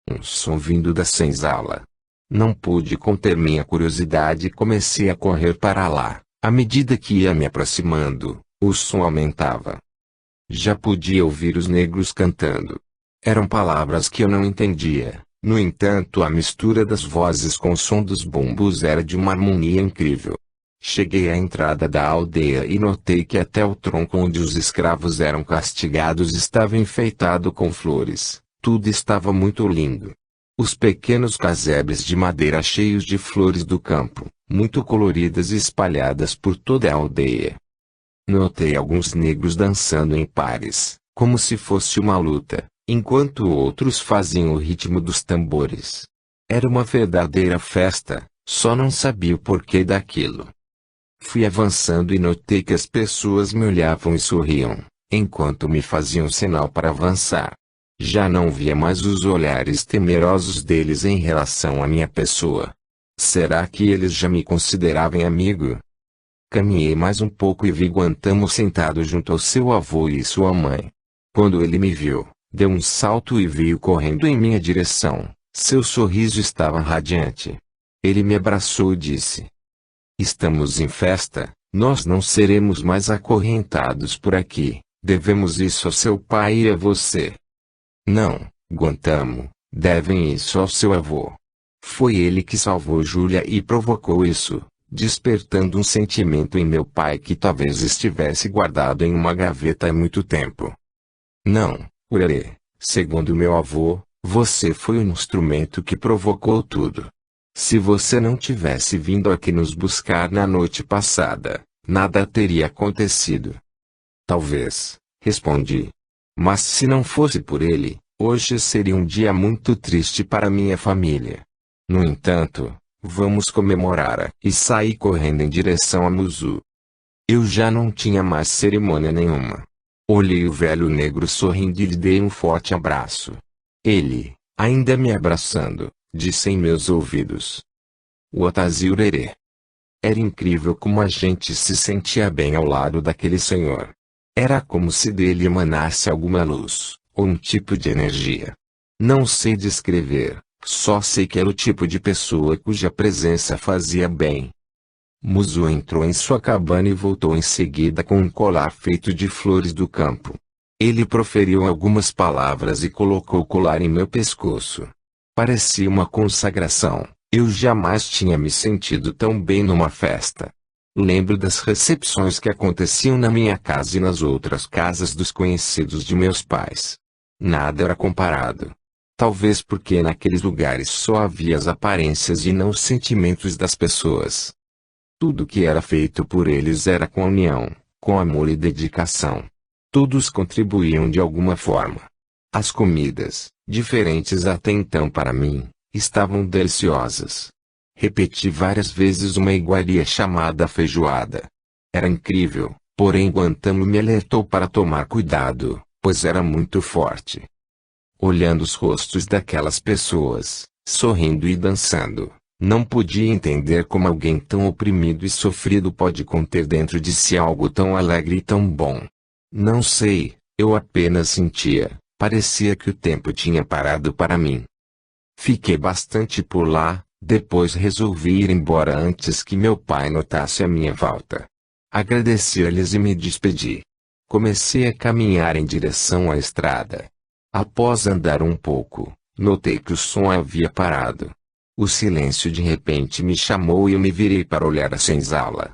um som vindo da senzala. Não pude conter minha curiosidade e comecei a correr para lá. À medida que ia me aproximando, o som aumentava. Já podia ouvir os negros cantando. Eram palavras que eu não entendia. No entanto, a mistura das vozes com o som dos bumbos era de uma harmonia incrível. Cheguei à entrada da aldeia e notei que até o tronco onde os escravos eram castigados estava enfeitado com flores. Tudo estava muito lindo. Os pequenos casebres de madeira cheios de flores do campo, muito coloridas e espalhadas por toda a aldeia. Notei alguns negros dançando em pares, como se fosse uma luta, enquanto outros faziam o ritmo dos tambores. Era uma verdadeira festa, só não sabia o porquê daquilo. Fui avançando e notei que as pessoas me olhavam e sorriam, enquanto me faziam sinal para avançar. Já não via mais os olhares temerosos deles em relação à minha pessoa. Será que eles já me consideravam amigo? Caminhei mais um pouco e vi Guantamo sentado junto ao seu avô e sua mãe. Quando ele me viu, deu um salto e veio correndo em minha direção. Seu sorriso estava radiante. Ele me abraçou e disse: "Estamos em festa, nós não seremos mais acorrentados por aqui. Devemos isso ao seu pai e a você." "Não, Guantamo, devem isso ao seu avô. Foi ele que salvou Júlia e provocou isso, despertando um sentimento em meu pai que talvez estivesse guardado em uma gaveta há muito tempo." "Não, Urerê, segundo meu avô, você foi o instrumento que provocou tudo. Se você não tivesse vindo aqui nos buscar na noite passada, nada teria acontecido." "Talvez," respondi. "Mas se não fosse por ele, hoje seria um dia muito triste para minha família. No entanto, vamos comemorar." E saí correndo em direção a Muzu. Eu já não tinha mais cerimônia nenhuma. Olhei o velho negro sorrindo e lhe dei um forte abraço. Ele, ainda me abraçando, disse em meus ouvidos: "Watazi Urerê." Era incrível como a gente se sentia bem ao lado daquele senhor. Era como se dele emanasse alguma luz, ou um tipo de energia. Não sei descrever, só sei que era o tipo de pessoa cuja presença fazia bem. Muzu entrou em sua cabana e voltou em seguida com um colar feito de flores do campo. Ele proferiu algumas palavras e colocou o colar em meu pescoço. Parecia uma consagração. Eu jamais tinha me sentido tão bem numa festa. Lembro das recepções que aconteciam na minha casa e nas outras casas dos conhecidos de meus pais. Nada era comparado. Talvez porque naqueles lugares só havia as aparências e não os sentimentos das pessoas. Tudo que era feito por eles era com união, com amor e dedicação. Todos contribuíam de alguma forma. As comidas, diferentes até então para mim, estavam deliciosas. Repeti várias vezes uma iguaria chamada feijoada. Era incrível, porém Guantamo me alertou para tomar cuidado, pois era muito forte. Olhando os rostos daquelas pessoas, sorrindo e dançando, não podia entender como alguém tão oprimido e sofrido pode conter dentro de si algo tão alegre e tão bom. Não sei, eu apenas sentia, parecia que o tempo tinha parado para mim. Fiquei bastante por lá. Depois resolvi ir embora antes que meu pai notasse a minha volta. Agradeci-lhes e me despedi. Comecei a caminhar em direção à estrada. Após andar um pouco, notei que o som havia parado. O silêncio de repente me chamou e eu me virei para olhar a senzala.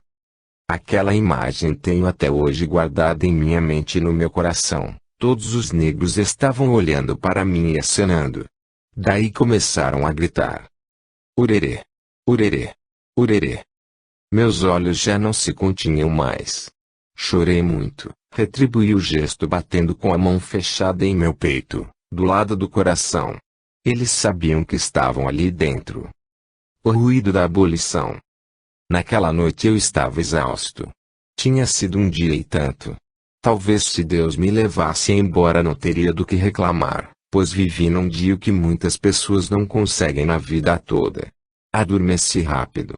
Aquela imagem tenho até hoje guardada em minha mente e no meu coração. Todos os negros estavam olhando para mim e acenando. Daí começaram a gritar: "Urerê! Urerê! Urerê!" Meus olhos já não se continham mais. Chorei muito, retribuí o gesto batendo com a mão fechada em meu peito, do lado do coração. Eles sabiam que estavam ali dentro. O ruído da abolição. Naquela noite eu estava exausto. Tinha sido um dia e tanto. Talvez se Deus me levasse embora não teria do que reclamar, pois vivi num dia que muitas pessoas não conseguem na vida toda. Adormeci rápido.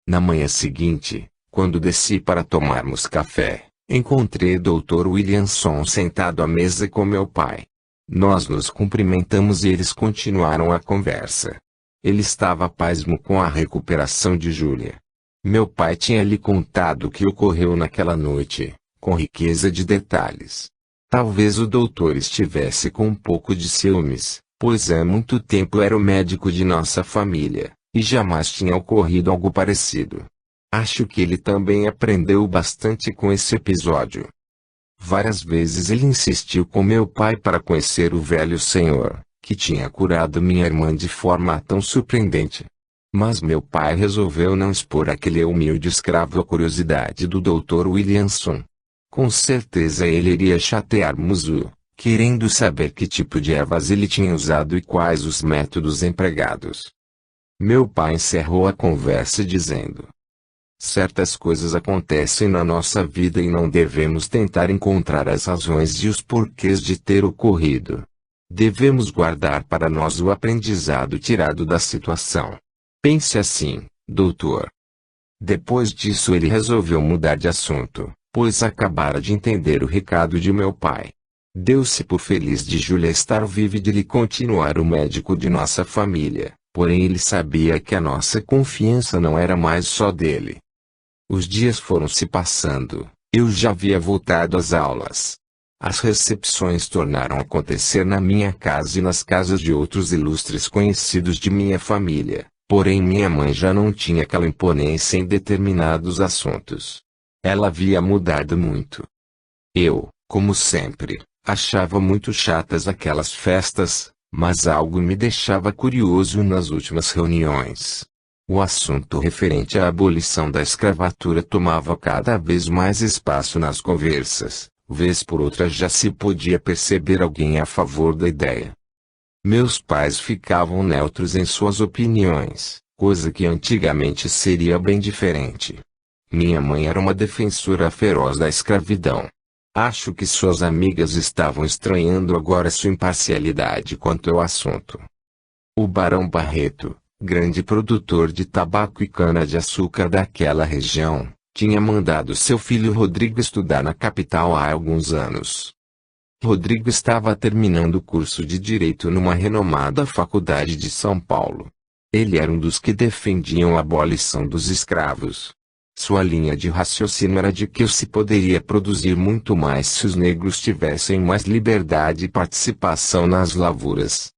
Na manhã seguinte, quando desci para tomarmos café, encontrei Dr. Williamson sentado à mesa com meu pai. Nós nos cumprimentamos e eles continuaram a conversa. Ele estava pasmo com a recuperação de Júlia. Meu pai tinha lhe contado o que ocorreu naquela noite, com riqueza de detalhes. Talvez o doutor estivesse com um pouco de ciúmes, pois há muito tempo era o médico de nossa família, e jamais tinha ocorrido algo parecido. Acho que ele também aprendeu bastante com esse episódio. Várias vezes ele insistiu com meu pai para conhecer o velho senhor, que tinha curado minha irmã de forma tão surpreendente. Mas meu pai resolveu não expor aquele humilde escravo à curiosidade do Dr. Williamson. Com certeza ele iria chatear Muzu, querendo saber que tipo de ervas ele tinha usado e quais os métodos empregados. Meu pai encerrou a conversa dizendo: certas coisas acontecem na nossa vida e não devemos tentar encontrar as razões e os porquês de ter ocorrido. Devemos guardar para nós o aprendizado tirado da situação. Pense assim, doutor. Depois disso ele resolveu mudar de assunto, pois acabara de entender o recado de meu pai. Deu-se por feliz de Júlia estar viva e de lhe continuar o médico de nossa família, porém ele sabia que a nossa confiança não era mais só dele. Os dias foram se passando, eu já havia voltado às aulas. As recepções tornaram a acontecer na minha casa e nas casas de outros ilustres conhecidos de minha família, porém minha mãe já não tinha aquela imponência em determinados assuntos. Ela havia mudado muito. Eu, como sempre, achava muito chatas aquelas festas, mas algo me deixava curioso nas últimas reuniões. O assunto referente à abolição da escravatura tomava cada vez mais espaço nas conversas, vez por outra já se podia perceber alguém a favor da ideia. Meus pais ficavam neutros em suas opiniões, coisa que antigamente seria bem diferente. Minha mãe era uma defensora feroz da escravidão. Acho que suas amigas estavam estranhando agora sua imparcialidade quanto ao assunto. O Barão Barreto, grande produtor de tabaco e cana-de-açúcar daquela região, tinha mandado seu filho Rodrigo estudar na capital há alguns anos. Rodrigo estava terminando o curso de Direito numa renomada faculdade de São Paulo. Ele era um dos que defendiam a abolição dos escravos. Sua linha de raciocínio era de que se poderia produzir muito mais se os negros tivessem mais liberdade e participação nas lavouras.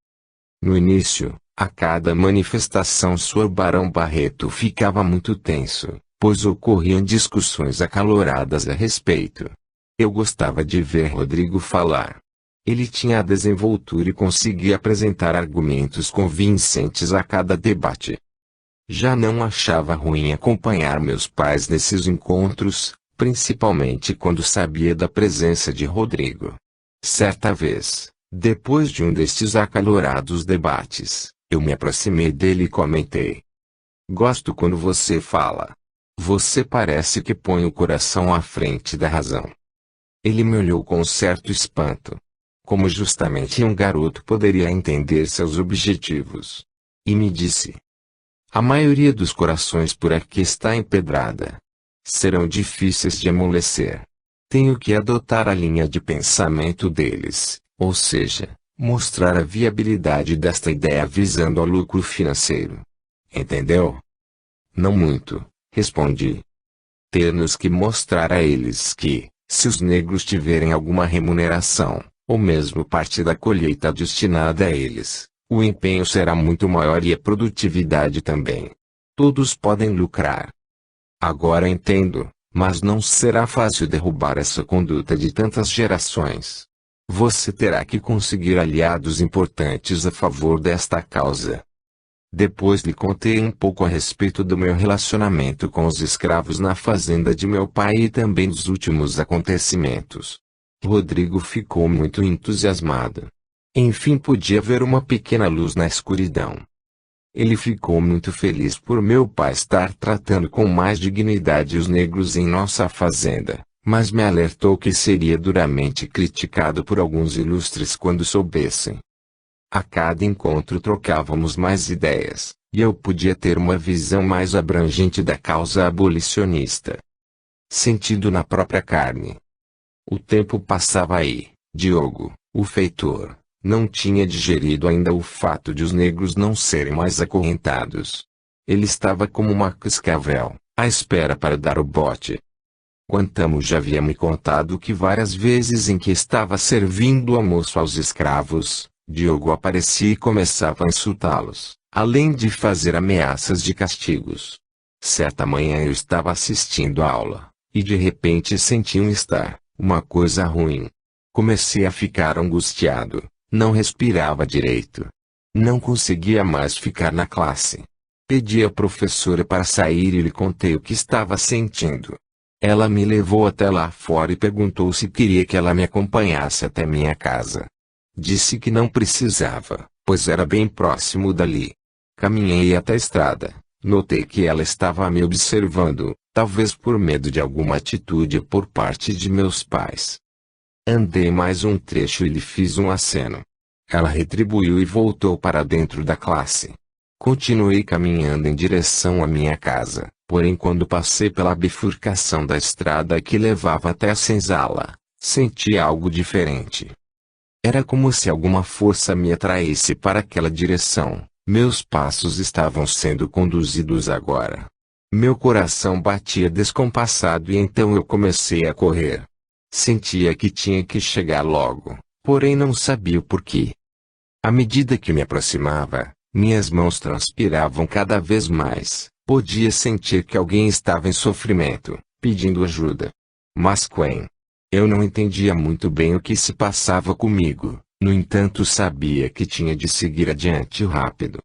No início, a cada manifestação Sr. Barão Barreto ficava muito tenso, pois ocorriam discussões acaloradas a respeito. Eu gostava de ver Rodrigo falar. Ele tinha a desenvoltura e conseguia apresentar argumentos convincentes a cada debate. Já não achava ruim acompanhar meus pais nesses encontros, principalmente quando sabia da presença de Rodrigo. Certa vez, depois de um destes acalorados debates, eu me aproximei dele e comentei: gosto quando você fala. Você parece que põe o coração à frente da razão. Ele me olhou com certo espanto. Como justamente um garoto poderia entender seus objetivos? E me disse: a maioria dos corações por aqui está empedrada. Serão difíceis de amolecer. Tenho que adotar a linha de pensamento deles, ou seja, mostrar a viabilidade desta ideia visando ao lucro financeiro. Entendeu? Não muito, respondi. Termos que mostrar a eles que, se os negros tiverem alguma remuneração, ou mesmo parte da colheita destinada a eles, o empenho será muito maior e a produtividade também. Todos podem lucrar. Agora entendo, mas não será fácil derrubar essa conduta de tantas gerações. Você terá que conseguir aliados importantes a favor desta causa. Depois lhe contei um pouco a respeito do meu relacionamento com os escravos na fazenda de meu pai e também dos últimos acontecimentos. Rodrigo ficou muito entusiasmado. Enfim podia ver uma pequena luz na escuridão. Ele ficou muito feliz por meu pai estar tratando com mais dignidade os negros em nossa fazenda, mas me alertou que seria duramente criticado por alguns ilustres quando soubessem. A cada encontro trocávamos mais ideias, e eu podia ter uma visão mais abrangente da causa abolicionista. Sentido na própria carne. O tempo passava aí, Diogo, o feitor, Não tinha digerido ainda o fato de os negros não serem mais acorrentados. Ele estava como uma cascavel, à espera para dar o bote. Guantamo já havia me contado que várias vezes em que estava servindo o almoço aos escravos, Diogo aparecia e começava a insultá-los, além de fazer ameaças de castigos. Certa manhã eu estava assistindo a aula, e de repente senti uma coisa ruim. Comecei a ficar angustiado, não respirava direito. Não conseguia mais ficar na classe. Pedi à professora para sair e lhe contei o que estava sentindo. Ela me levou até lá fora e perguntou se queria que ela me acompanhasse até minha casa. Disse que não precisava, pois era bem próximo dali. Caminhei até a estrada. Notei que ela estava me observando, talvez por medo de alguma atitude por parte de meus pais. Andei mais um trecho e lhe fiz um aceno. Ela retribuiu e voltou para dentro da classe. Continuei caminhando em direção à minha casa, porém quando passei pela bifurcação da estrada que levava até a senzala, senti algo diferente. Era como se alguma força me atraísse para aquela direção. Meus passos estavam sendo conduzidos agora. Meu coração batia descompassado e então eu comecei a correr. Sentia que tinha que chegar logo, porém não sabia o porquê. À medida que me aproximava, minhas mãos transpiravam cada vez mais. Podia sentir que alguém estava em sofrimento, pedindo ajuda. Mas quem? Eu não entendia muito bem o que se passava comigo, no entanto sabia que tinha de seguir adiante rápido.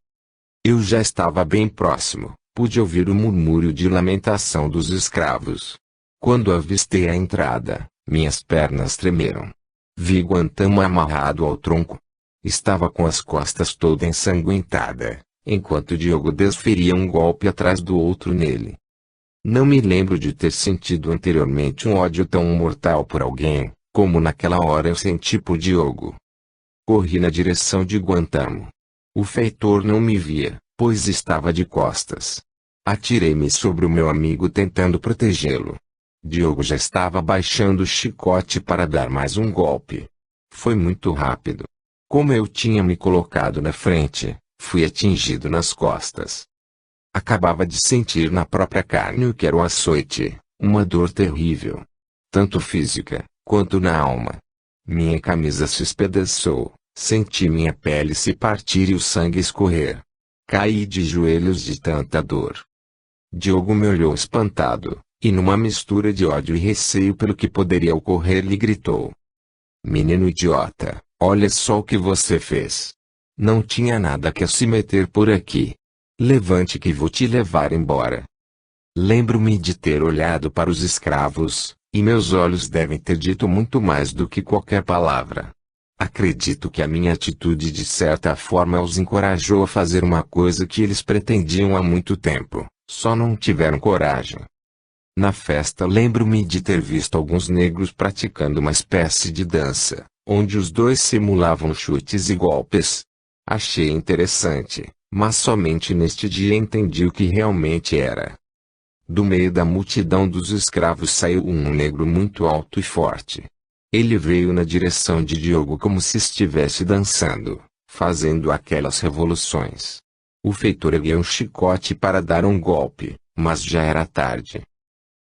Eu já estava bem próximo, pude ouvir o murmúrio de lamentação dos escravos. Quando avistei a entrada, minhas pernas tremeram. Vi Guantamo amarrado ao tronco. Estava com as costas toda ensanguentada, enquanto Diogo desferia um golpe atrás do outro nele. Não me lembro de ter sentido anteriormente um ódio tão mortal por alguém, como naquela hora eu senti por Diogo. Corri na direção de Guantamo. O feitor não me via, pois estava de costas. Atirei-me sobre o meu amigo tentando protegê-lo. Diogo já estava baixando o chicote para dar mais um golpe. Foi muito rápido. Como eu tinha me colocado na frente, fui atingido nas costas. Acabava de sentir na própria carne o que era o açoite, uma dor terrível. Tanto física, quanto na alma. Minha camisa se espedaçou, senti minha pele se partir e o sangue escorrer. Caí de joelhos de tanta dor. Diogo me olhou espantado, e numa mistura de ódio e receio pelo que poderia ocorrer lhe gritou: "Menino idiota, olha só o que você fez. Não tinha nada que se meter por aqui. Levante que vou te levar embora." Lembro-me de ter olhado para os escravos, e meus olhos devem ter dito muito mais do que qualquer palavra. Acredito que a minha atitude de certa forma os encorajou a fazer uma coisa que eles pretendiam há muito tempo, só não tiveram coragem. Na festa lembro-me de ter visto alguns negros praticando uma espécie de dança, onde os dois simulavam chutes e golpes. Achei interessante, mas somente neste dia entendi o que realmente era. Do meio da multidão dos escravos saiu um negro muito alto e forte. Ele veio na direção de Diogo como se estivesse dançando, fazendo aquelas revoluções. O feitor ergueu um chicote para dar um golpe, mas já era tarde.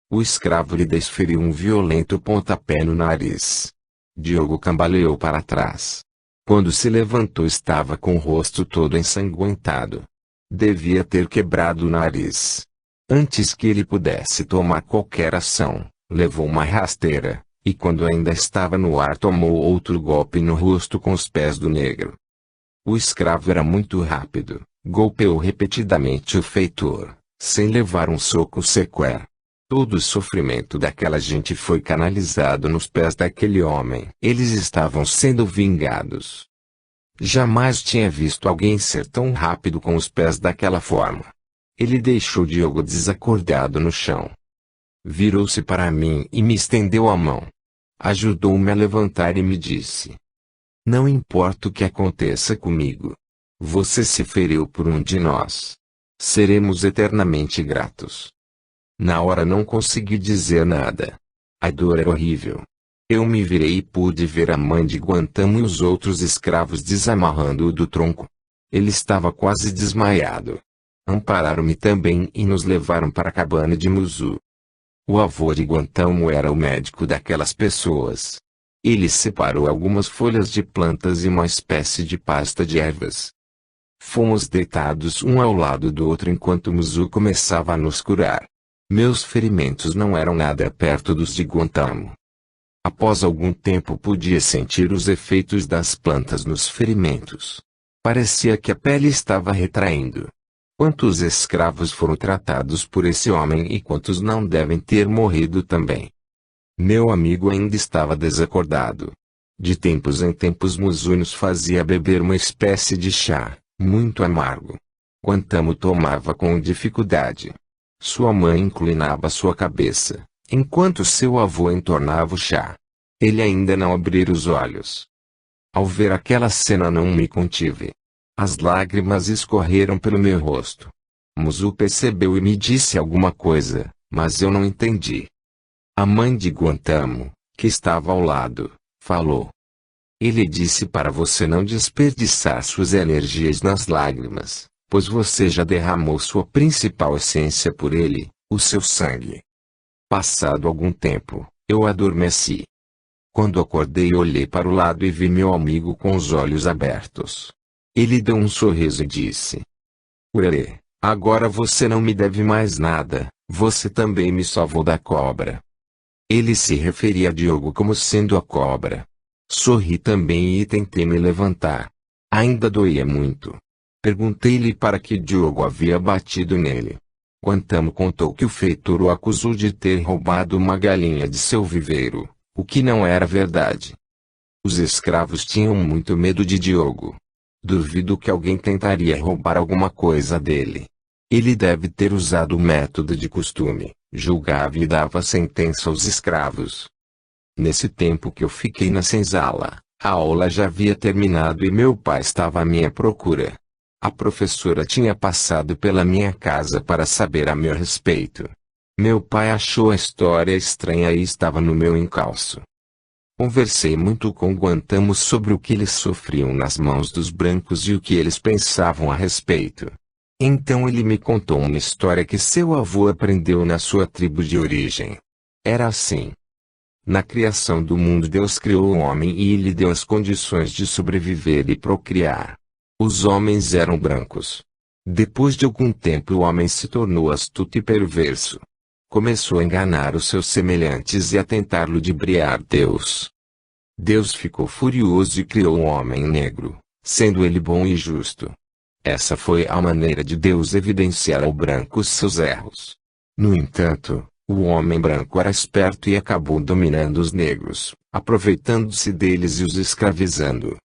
O escravo lhe desferiu um violento pontapé no nariz. Diogo cambaleou para trás. Quando se levantou estava com o rosto todo ensanguentado. Devia ter quebrado o nariz. Antes que ele pudesse tomar qualquer ação, levou uma rasteira, e quando ainda estava no ar tomou outro golpe no rosto com os pés do negro. O escravo era muito rápido, golpeou repetidamente o feitor, sem levar um soco sequer. Todo o sofrimento daquela gente foi canalizado nos pés daquele homem. Eles estavam sendo vingados. Jamais tinha visto alguém ser tão rápido com os pés daquela forma. Ele deixou Diogo desacordado no chão. Virou-se para mim e me estendeu a mão. Ajudou-me a levantar e me disse: "Não importa o que aconteça comigo. Você se feriu por um de nós. Seremos eternamente gratos." Na hora não consegui dizer nada. A dor era horrível. Eu me virei e pude ver a mãe de Guantamo e os outros escravos desamarrando-o do tronco. Ele estava quase desmaiado. Ampararam-me também e nos levaram para a cabana de Muzu. O avô de Guantamo era o médico daquelas pessoas. Ele separou algumas folhas de plantas e uma espécie de pasta de ervas. Fomos deitados um ao lado do outro enquanto Muzu começava a nos curar. Meus ferimentos não eram nada perto dos de Guantamo. Após algum tempo podia sentir os efeitos das plantas nos ferimentos. Parecia que a pele estava retraindo. Quantos escravos foram tratados por esse homem e quantos não devem ter morrido também? Meu amigo ainda estava desacordado. De tempos em tempos Muzu nos fazia beber uma espécie de chá, muito amargo. Guantamo tomava com dificuldade. Sua mãe inclinava sua cabeça, enquanto seu avô entornava o chá. Ele ainda não abrira os olhos. Ao ver aquela cena não me contive. As lágrimas escorreram pelo meu rosto. Muzu percebeu e me disse alguma coisa, mas eu não entendi. A mãe de Guantamo, que estava ao lado, falou. Ele disse para você não desperdiçar suas energias nas lágrimas, pois você já derramou sua principal essência por ele, o seu sangue. Passado algum tempo, eu adormeci. Quando acordei olhei para o lado e vi meu amigo com os olhos abertos. Ele deu um sorriso e disse. Ué, agora você não me deve mais nada, você também me salvou da cobra. Ele se referia a Diogo como sendo a cobra. Sorri também e tentei me levantar. Ainda doía muito. Perguntei-lhe para que Diogo havia batido nele. Guantamo contou que o feitor o acusou de ter roubado uma galinha de seu viveiro, o que não era verdade. Os escravos tinham muito medo de Diogo. Duvido que alguém tentaria roubar alguma coisa dele. Ele deve ter usado o método de costume, julgava e dava sentença aos escravos. Nesse tempo que eu fiquei na senzala, a aula já havia terminado e meu pai estava à minha procura. A professora tinha passado pela minha casa para saber a meu respeito. Meu pai achou a história estranha e estava no meu encalço. Conversei muito com Guantamo sobre o que eles sofriam nas mãos dos brancos e o que eles pensavam a respeito. Então ele me contou uma história que seu avô aprendeu na sua tribo de origem. Era assim. Na criação do mundo Deus criou o homem e lhe deu as condições de sobreviver e procriar. Os homens eram brancos. Depois de algum tempo o homem se tornou astuto e perverso. Começou a enganar os seus semelhantes e a tentar ludibriar Deus. Deus ficou furioso e criou um homem negro, sendo ele bom e justo. Essa foi a maneira de Deus evidenciar ao branco seus erros. No entanto, o homem branco era esperto e acabou dominando os negros, aproveitando-se deles e os escravizando.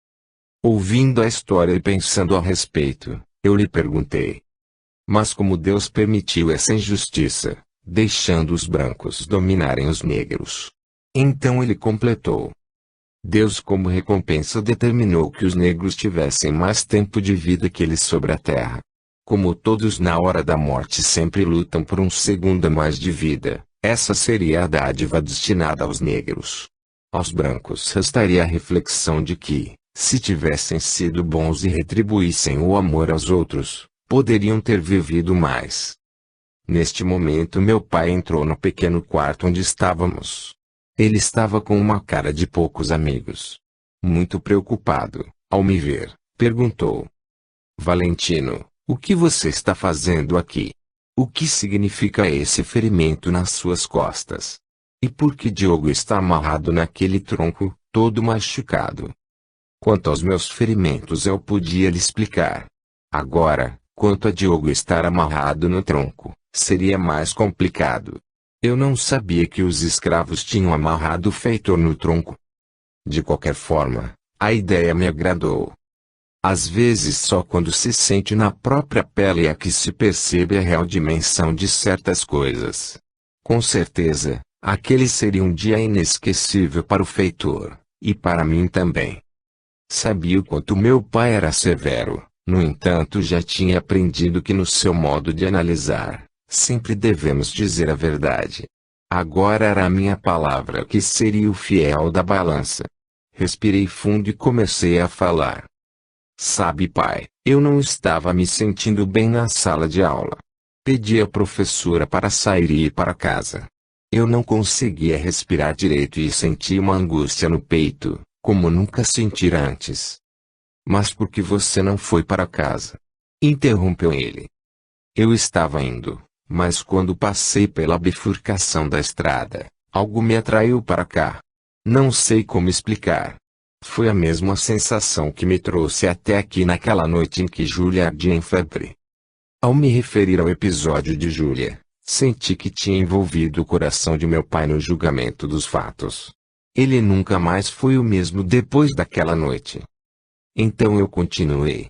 Ouvindo a história e pensando a respeito, eu lhe perguntei. Mas como Deus permitiu essa injustiça, deixando os brancos dominarem os negros? Então ele completou. Deus como recompensa determinou que os negros tivessem mais tempo de vida que eles sobre a terra. Como todos na hora da morte sempre lutam por um segundo a mais de vida, essa seria a dádiva destinada aos negros. Aos brancos restaria a reflexão de que, se tivessem sido bons e retribuíssem o amor aos outros, poderiam ter vivido mais. Neste momento meu pai entrou no pequeno quarto onde estávamos. Ele estava com uma cara de poucos amigos. Muito preocupado, ao me ver, perguntou. Valentino, o que você está fazendo aqui? O que significa esse ferimento nas suas costas? E por que Diogo está amarrado naquele tronco, todo machucado? Quanto aos meus ferimentos eu podia lhe explicar. Agora, quanto a Diogo estar amarrado no tronco, seria mais complicado. Eu não sabia que os escravos tinham amarrado o feitor no tronco. De qualquer forma, a ideia me agradou. Às vezes só quando se sente na própria pele é que se percebe a real dimensão de certas coisas. Com certeza, aquele seria um dia inesquecível para o feitor, e para mim também. Sabia o quanto meu pai era severo, no entanto já tinha aprendido que no seu modo de analisar, sempre devemos dizer a verdade. Agora era a minha palavra que seria o fiel da balança. Respirei fundo e comecei a falar. Sabe, pai, eu não estava me sentindo bem na sala de aula. Pedi à professora para sair e ir para casa. Eu não conseguia respirar direito e senti uma angústia no peito, como nunca sentira antes. Mas por que você não foi para casa? Interrompeu ele. Eu estava indo, mas quando passei pela bifurcação da estrada, algo me atraiu para cá. Não sei como explicar. Foi a mesma sensação que me trouxe até aqui naquela noite em que Júlia ardia em febre. Ao me referir ao episódio de Júlia, senti que tinha envolvido o coração de meu pai no julgamento dos fatos. Ele nunca mais foi o mesmo depois daquela noite. Então eu continuei.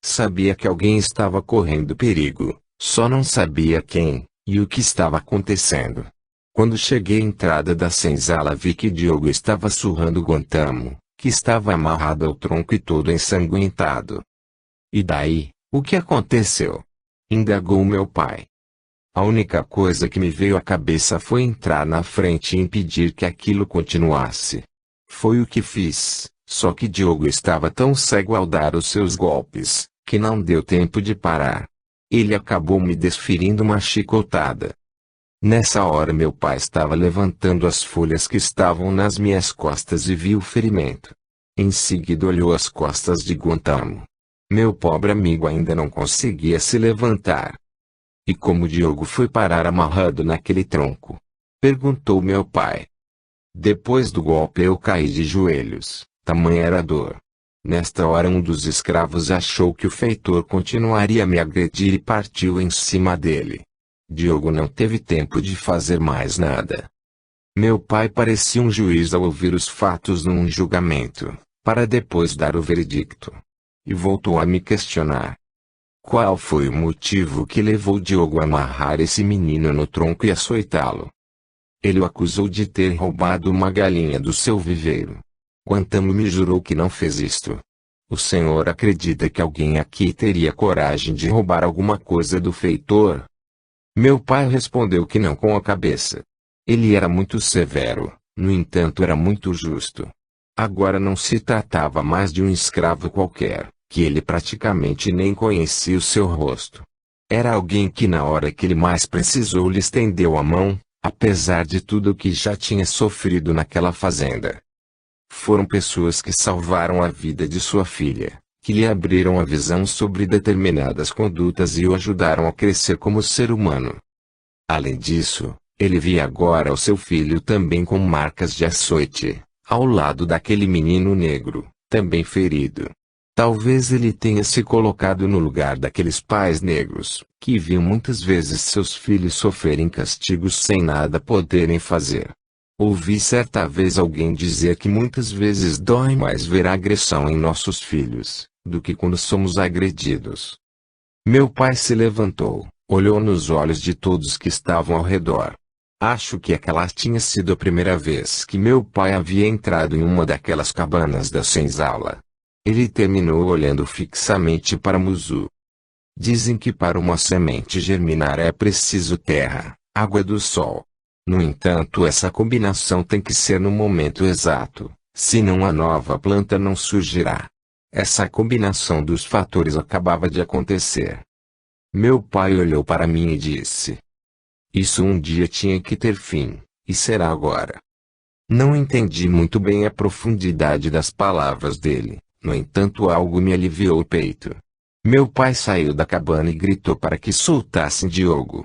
Sabia que alguém estava correndo perigo, só não sabia quem, e o que estava acontecendo. Quando cheguei à entrada da senzala vi que Diogo estava surrando Guantamo, que estava amarrado ao tronco e todo ensanguentado. E daí, o que aconteceu? Indagou meu pai. A única coisa que me veio à cabeça foi entrar na frente e impedir que aquilo continuasse. Foi o que fiz, só que Diogo estava tão cego ao dar os seus golpes, que não deu tempo de parar. Ele acabou me desferindo uma chicotada. Nessa hora meu pai estava levantando as folhas que estavam nas minhas costas e viu o ferimento. Em seguida olhou as costas de Guantamo. Meu pobre amigo ainda não conseguia se levantar. E como Diogo foi parar amarrado naquele tronco? Perguntou meu pai. Depois do golpe eu caí de joelhos, tamanha era a dor. Nesta hora um dos escravos achou que o feitor continuaria a me agredir e partiu em cima dele. Diogo não teve tempo de fazer mais nada. Meu pai parecia um juiz ao ouvir os fatos num julgamento, para depois dar o veredicto. E voltou a me questionar. Qual foi o motivo que levou Diogo a amarrar esse menino no tronco e açoitá-lo? Ele o acusou de ter roubado uma galinha do seu viveiro. Guantamo me jurou que não fez isto. O senhor acredita que alguém aqui teria coragem de roubar alguma coisa do feitor? Meu pai respondeu que não com a cabeça. Ele era muito severo, no entanto era muito justo. Agora não se tratava mais de um escravo qualquer, que ele praticamente nem conhecia o seu rosto. Era alguém que na hora que ele mais precisou lhe estendeu a mão, apesar de tudo o que já tinha sofrido naquela fazenda. Foram pessoas que salvaram a vida de sua filha, que lhe abriram a visão sobre determinadas condutas e o ajudaram a crescer como ser humano. Além disso, ele via agora o seu filho também com marcas de açoite, ao lado daquele menino negro, também ferido. Talvez ele tenha se colocado no lugar daqueles pais negros, que viam muitas vezes seus filhos sofrerem castigos sem nada poderem fazer. Ouvi certa vez alguém dizer que muitas vezes dói mais ver a agressão em nossos filhos, do que quando somos agredidos. Meu pai se levantou, olhou nos olhos de todos que estavam ao redor. Acho que aquela tinha sido a primeira vez que meu pai havia entrado em uma daquelas cabanas da senzala. Ele terminou olhando fixamente para Muzu. Dizem que para uma semente germinar é preciso terra, água do sol. No entanto, essa combinação tem que ser no momento exato, senão a nova planta não surgirá. Essa combinação dos fatores acabava de acontecer. Meu pai olhou para mim e disse: isso um dia tinha que ter fim, e será agora. Não entendi muito bem a profundidade das palavras dele, no entanto algo me aliviou o peito. Meu pai saiu da cabana e gritou para que soltassem Diogo.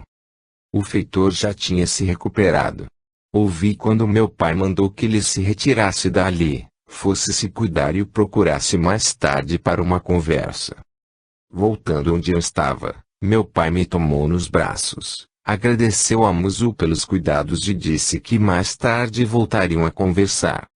O feitor já tinha se recuperado. Ouvi quando meu pai mandou que ele se retirasse dali, fosse se cuidar e o procurasse mais tarde para uma conversa. Voltando onde eu estava, meu pai me tomou nos braços, agradeceu a Muzu pelos cuidados e disse que mais tarde voltariam a conversar.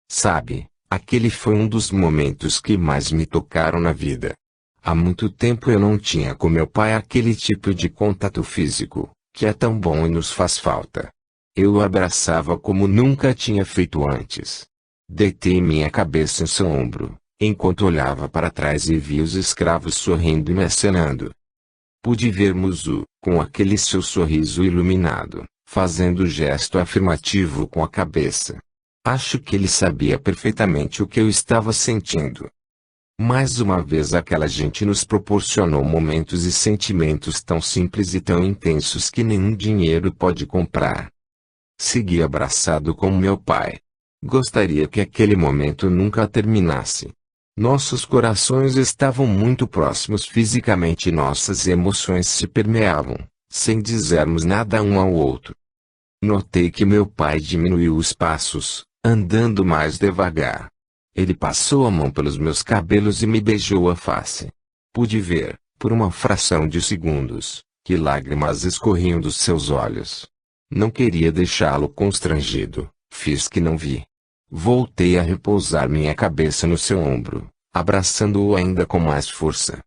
Sabe, aquele foi um dos momentos que mais me tocaram na vida. Há muito tempo eu não tinha com meu pai aquele tipo de contato físico, que é tão bom e nos faz falta. Eu o abraçava como nunca tinha feito antes. Deitei minha cabeça em seu ombro, enquanto olhava para trás e vi os escravos sorrindo e me acenando. Pude ver Muzu, com aquele seu sorriso iluminado, fazendo gesto afirmativo com a cabeça. Acho que ele sabia perfeitamente o que eu estava sentindo. Mais uma vez aquela gente nos proporcionou momentos e sentimentos tão simples e tão intensos que nenhum dinheiro pode comprar. Segui abraçado com meu pai. Gostaria que aquele momento nunca terminasse. Nossos corações estavam muito próximos fisicamente e nossas emoções se permeavam, sem dizermos nada um ao outro. Notei que meu pai diminuiu os passos, andando mais devagar. Ele passou a mão pelos meus cabelos e me beijou a face. Pude ver, por uma fração de segundos, que lágrimas escorriam dos seus olhos. Não queria deixá-lo constrangido, fiz que não vi. Voltei a repousar minha cabeça no seu ombro, abraçando-o ainda com mais força.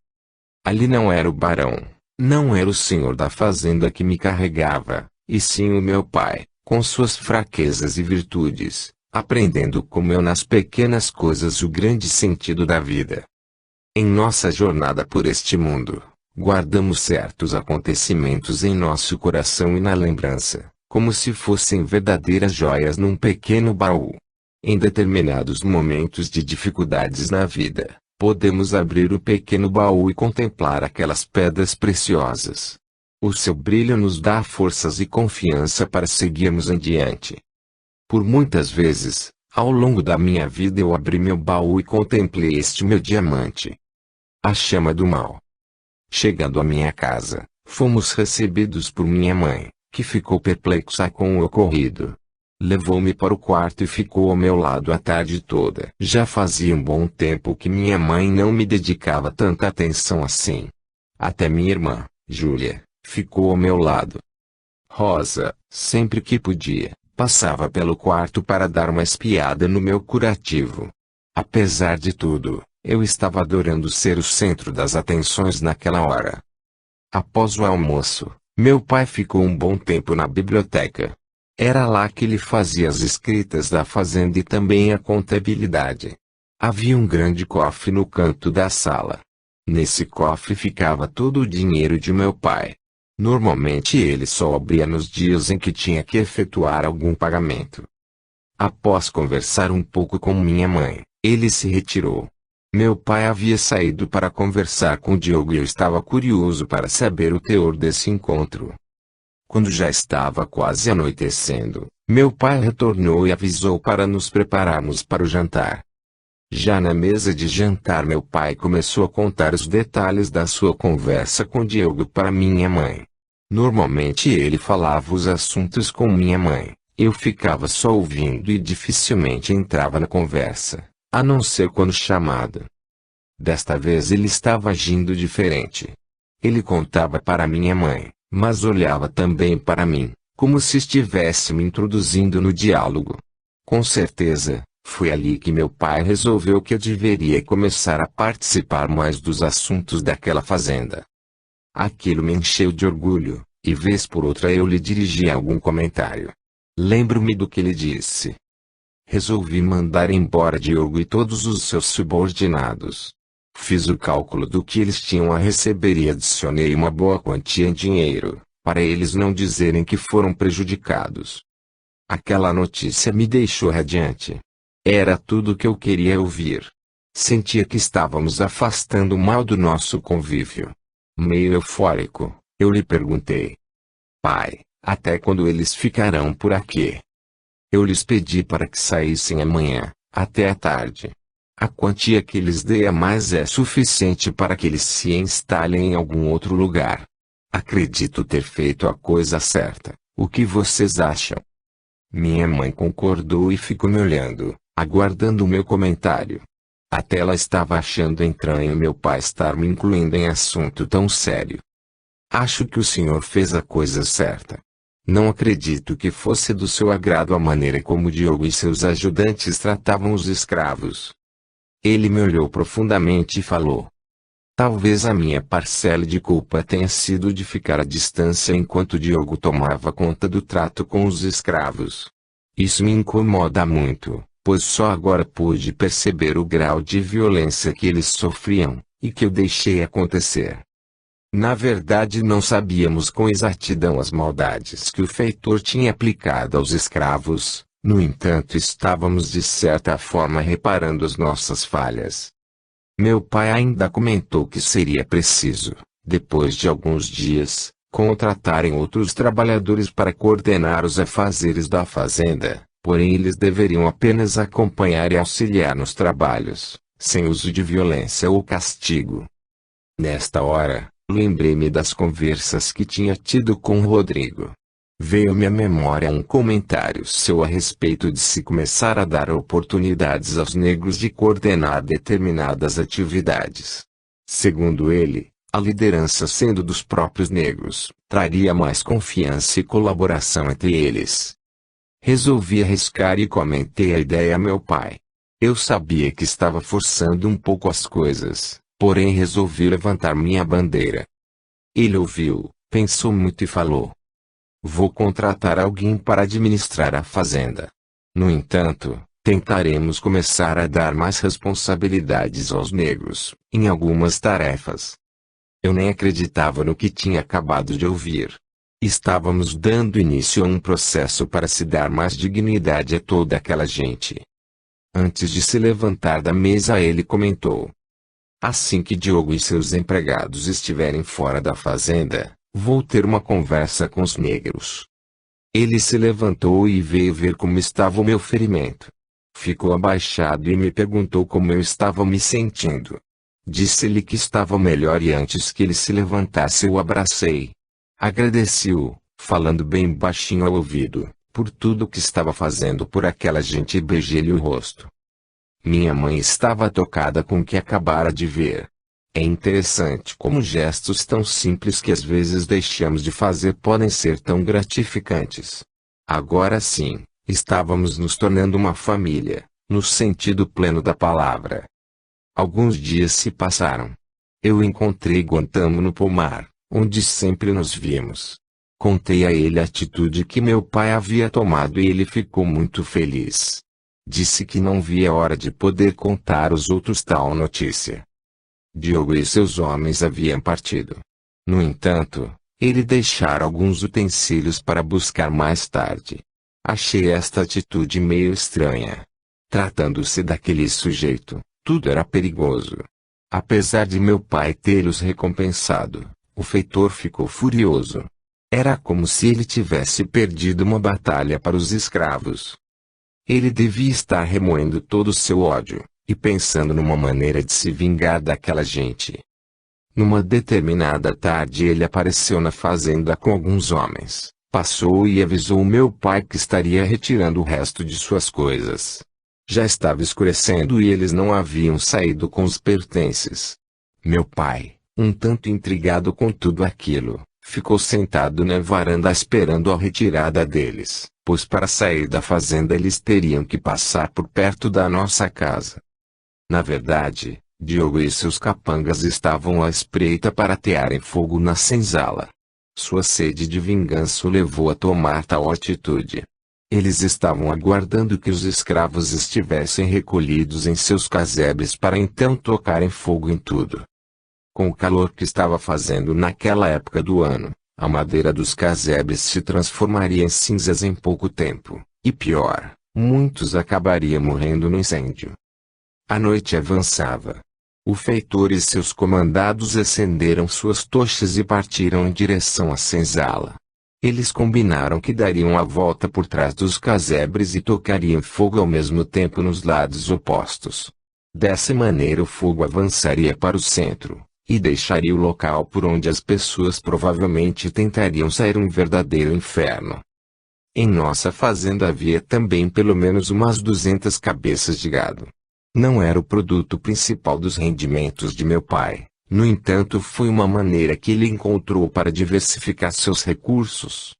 Ali não era o barão, não era o senhor da fazenda que me carregava, e sim o meu pai, com suas fraquezas e virtudes, aprendendo como eu nas pequenas coisas o grande sentido da vida. Em nossa jornada por este mundo, guardamos certos acontecimentos em nosso coração e na lembrança, como se fossem verdadeiras joias num pequeno baú. Em determinados momentos de dificuldades na vida, podemos abrir o pequeno baú e contemplar aquelas pedras preciosas. O seu brilho nos dá forças e confiança para seguirmos adiante. Por muitas vezes, ao longo da minha vida eu abri meu baú e contemplei este meu diamante. A chama do mal. Chegando à minha casa, fomos recebidos por minha mãe, que ficou perplexa com o ocorrido. Levou-me para o quarto e ficou ao meu lado a tarde toda. Já fazia um bom tempo que minha mãe não me dedicava tanta atenção assim. Até minha irmã, Júlia, ficou ao meu lado. Rosa, sempre que podia, passava pelo quarto para dar uma espiada no meu curativo. Apesar de tudo, eu estava adorando ser o centro das atenções naquela hora. Após o almoço, meu pai ficou um bom tempo na biblioteca. Era lá que ele fazia as escritas da fazenda e também a contabilidade. Havia um grande cofre no canto da sala. Nesse cofre ficava todo o dinheiro de meu pai. Normalmente ele só abria nos dias em que tinha que efetuar algum pagamento. Após conversar um pouco com minha mãe, ele se retirou. Meu pai havia saído para conversar com Diogo e eu estava curioso para saber o teor desse encontro. Quando já estava quase anoitecendo, meu pai retornou e avisou para nos prepararmos para o jantar. Já na mesa de jantar meu pai começou a contar os detalhes da sua conversa com Diogo para minha mãe. Normalmente ele falava os assuntos com minha mãe, eu ficava só ouvindo e dificilmente entrava na conversa, a não ser quando chamado. Desta vez ele estava agindo diferente. Ele contava para minha mãe, mas olhava também para mim, como se estivesse me introduzindo no diálogo. Com certeza, foi ali que meu pai resolveu que eu deveria começar a participar mais dos assuntos daquela fazenda. Aquilo me encheu de orgulho, e vez por outra eu lhe dirigia algum comentário. Lembro-me do que ele disse. Resolvi mandar embora Diogo e todos os seus subordinados. Fiz o cálculo do que eles tinham a receber e adicionei uma boa quantia em dinheiro, para eles não dizerem que foram prejudicados. Aquela notícia me deixou radiante. Era tudo o que eu queria ouvir. Sentia que estávamos afastando o mal do nosso convívio. Meio eufórico, eu lhe perguntei: pai, até quando eles ficarão por aqui? Eu lhes pedi para que saíssem amanhã, até a tarde. A quantia que lhes dei a mais é suficiente para que eles se instalem em algum outro lugar. Acredito ter feito a coisa certa. O que vocês acham? Minha mãe concordou e ficou me olhando, aguardando o meu comentário. Até ela estava achando estranho meu pai estar me incluindo em assunto tão sério. Acho que o senhor fez a coisa certa. Não acredito que fosse do seu agrado a maneira como Diogo e seus ajudantes tratavam os escravos. Ele me olhou profundamente e falou: talvez a minha parcela de culpa tenha sido de ficar à distância enquanto Diogo tomava conta do trato com os escravos. Isso me incomoda muito, pois só agora pude perceber o grau de violência que eles sofriam, e que eu deixei acontecer. Na verdade não sabíamos com exatidão as maldades que o feitor tinha aplicado aos escravos, no entanto estávamos de certa forma reparando as nossas falhas. Meu pai ainda comentou que seria preciso, depois de alguns dias, contratarem outros trabalhadores para coordenar os afazeres da fazenda, porém eles deveriam apenas acompanhar e auxiliar nos trabalhos, sem uso de violência ou castigo. Nesta hora, lembrei-me das conversas que tinha tido com Rodrigo. Veio-me à memória um comentário seu a respeito de se começar a dar oportunidades aos negros de coordenar determinadas atividades. Segundo ele, a liderança sendo dos próprios negros, traria mais confiança e colaboração entre eles. Resolvi arriscar e comentei a ideia a meu pai. Eu sabia que estava forçando um pouco as coisas, porém resolvi levantar minha bandeira. Ele ouviu, pensou muito e falou: vou contratar alguém para administrar a fazenda. No entanto, tentaremos começar a dar mais responsabilidades aos negros, em algumas tarefas. Eu nem acreditava no que tinha acabado de ouvir. Estávamos dando início a um processo para se dar mais dignidade a toda aquela gente. Antes de se levantar da mesa ele comentou: assim que Diogo e seus empregados estiverem fora da fazenda, vou ter uma conversa com os negros. Ele se levantou e veio ver como estava o meu ferimento. Ficou abaixado e me perguntou como eu estava me sentindo. Disse-lhe que estava melhor e antes que ele se levantasse eu o abracei. Agradeci-o, falando bem baixinho ao ouvido, por tudo o que estava fazendo por aquela gente e beijei-lhe o rosto. Minha mãe estava tocada com o que acabara de ver. É interessante como gestos tão simples que às vezes deixamos de fazer podem ser tão gratificantes. Agora sim, estávamos nos tornando uma família, no sentido pleno da palavra. Alguns dias se passaram. Eu encontrei Guantamo no pomar, onde sempre nos víamos. Contei a ele a atitude que meu pai havia tomado e ele ficou muito feliz. Disse que não via a hora de poder contar aos outros tal notícia. Diogo e seus homens haviam partido. No entanto, ele deixara alguns utensílios para buscar mais tarde. Achei esta atitude meio estranha. Tratando-se daquele sujeito, tudo era perigoso. Apesar de meu pai tê-los recompensado, o feitor ficou furioso. Era como se ele tivesse perdido uma batalha para os escravos. Ele devia estar remoendo todo o seu ódio, e pensando numa maneira de se vingar daquela gente. Numa determinada tarde ele apareceu na fazenda com alguns homens, passou e avisou meu pai que estaria retirando o resto de suas coisas. Já estava escurecendo e eles não haviam saído com os pertences. Meu pai, um tanto intrigado com tudo aquilo, ficou sentado na varanda esperando a retirada deles, pois para sair da fazenda eles teriam que passar por perto da nossa casa. Na verdade, Diogo e seus capangas estavam à espreita para atearem fogo na senzala. Sua sede de vingança o levou a tomar tal atitude. Eles estavam aguardando que os escravos estivessem recolhidos em seus casebres para então tocarem fogo em tudo. Com o calor que estava fazendo naquela época do ano, a madeira dos casebres se transformaria em cinzas em pouco tempo, e pior, muitos acabariam morrendo no incêndio. A noite avançava. O feitor e seus comandados acenderam suas tochas e partiram em direção à senzala. Eles combinaram que dariam a volta por trás dos casebres e tocariam fogo ao mesmo tempo nos lados opostos. Dessa maneira o fogo avançaria para o centro, e deixaria o local por onde as pessoas provavelmente tentariam sair um verdadeiro inferno. Em nossa fazenda havia também pelo menos umas 200 cabeças de gado. Não era o produto principal dos rendimentos de meu pai, no entanto foi uma maneira que ele encontrou para diversificar seus recursos.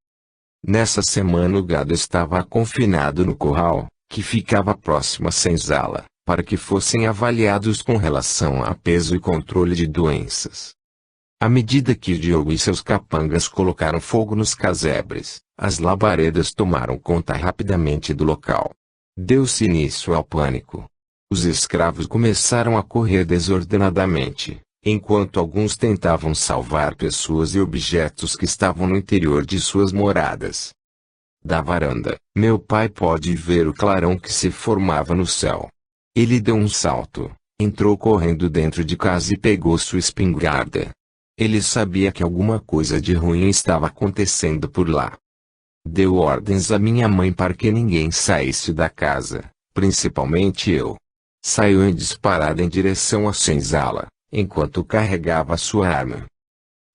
Nessa semana o gado estava confinado no curral, que ficava próximo à senzala, para que fossem avaliados com relação a peso e controle de doenças. À medida que Diogo e seus capangas colocaram fogo nos casebres, as labaredas tomaram conta rapidamente do local. Deu-se início ao pânico. Os escravos começaram a correr desordenadamente, enquanto alguns tentavam salvar pessoas e objetos que estavam no interior de suas moradas. Da varanda, meu pai pôde ver o clarão que se formava no céu. Ele deu um salto, entrou correndo dentro de casa e pegou sua espingarda. Ele sabia que alguma coisa de ruim estava acontecendo por lá. Deu ordens à minha mãe para que ninguém saísse da casa, principalmente eu. Saiu em disparada em direção à senzala, enquanto carregava sua arma.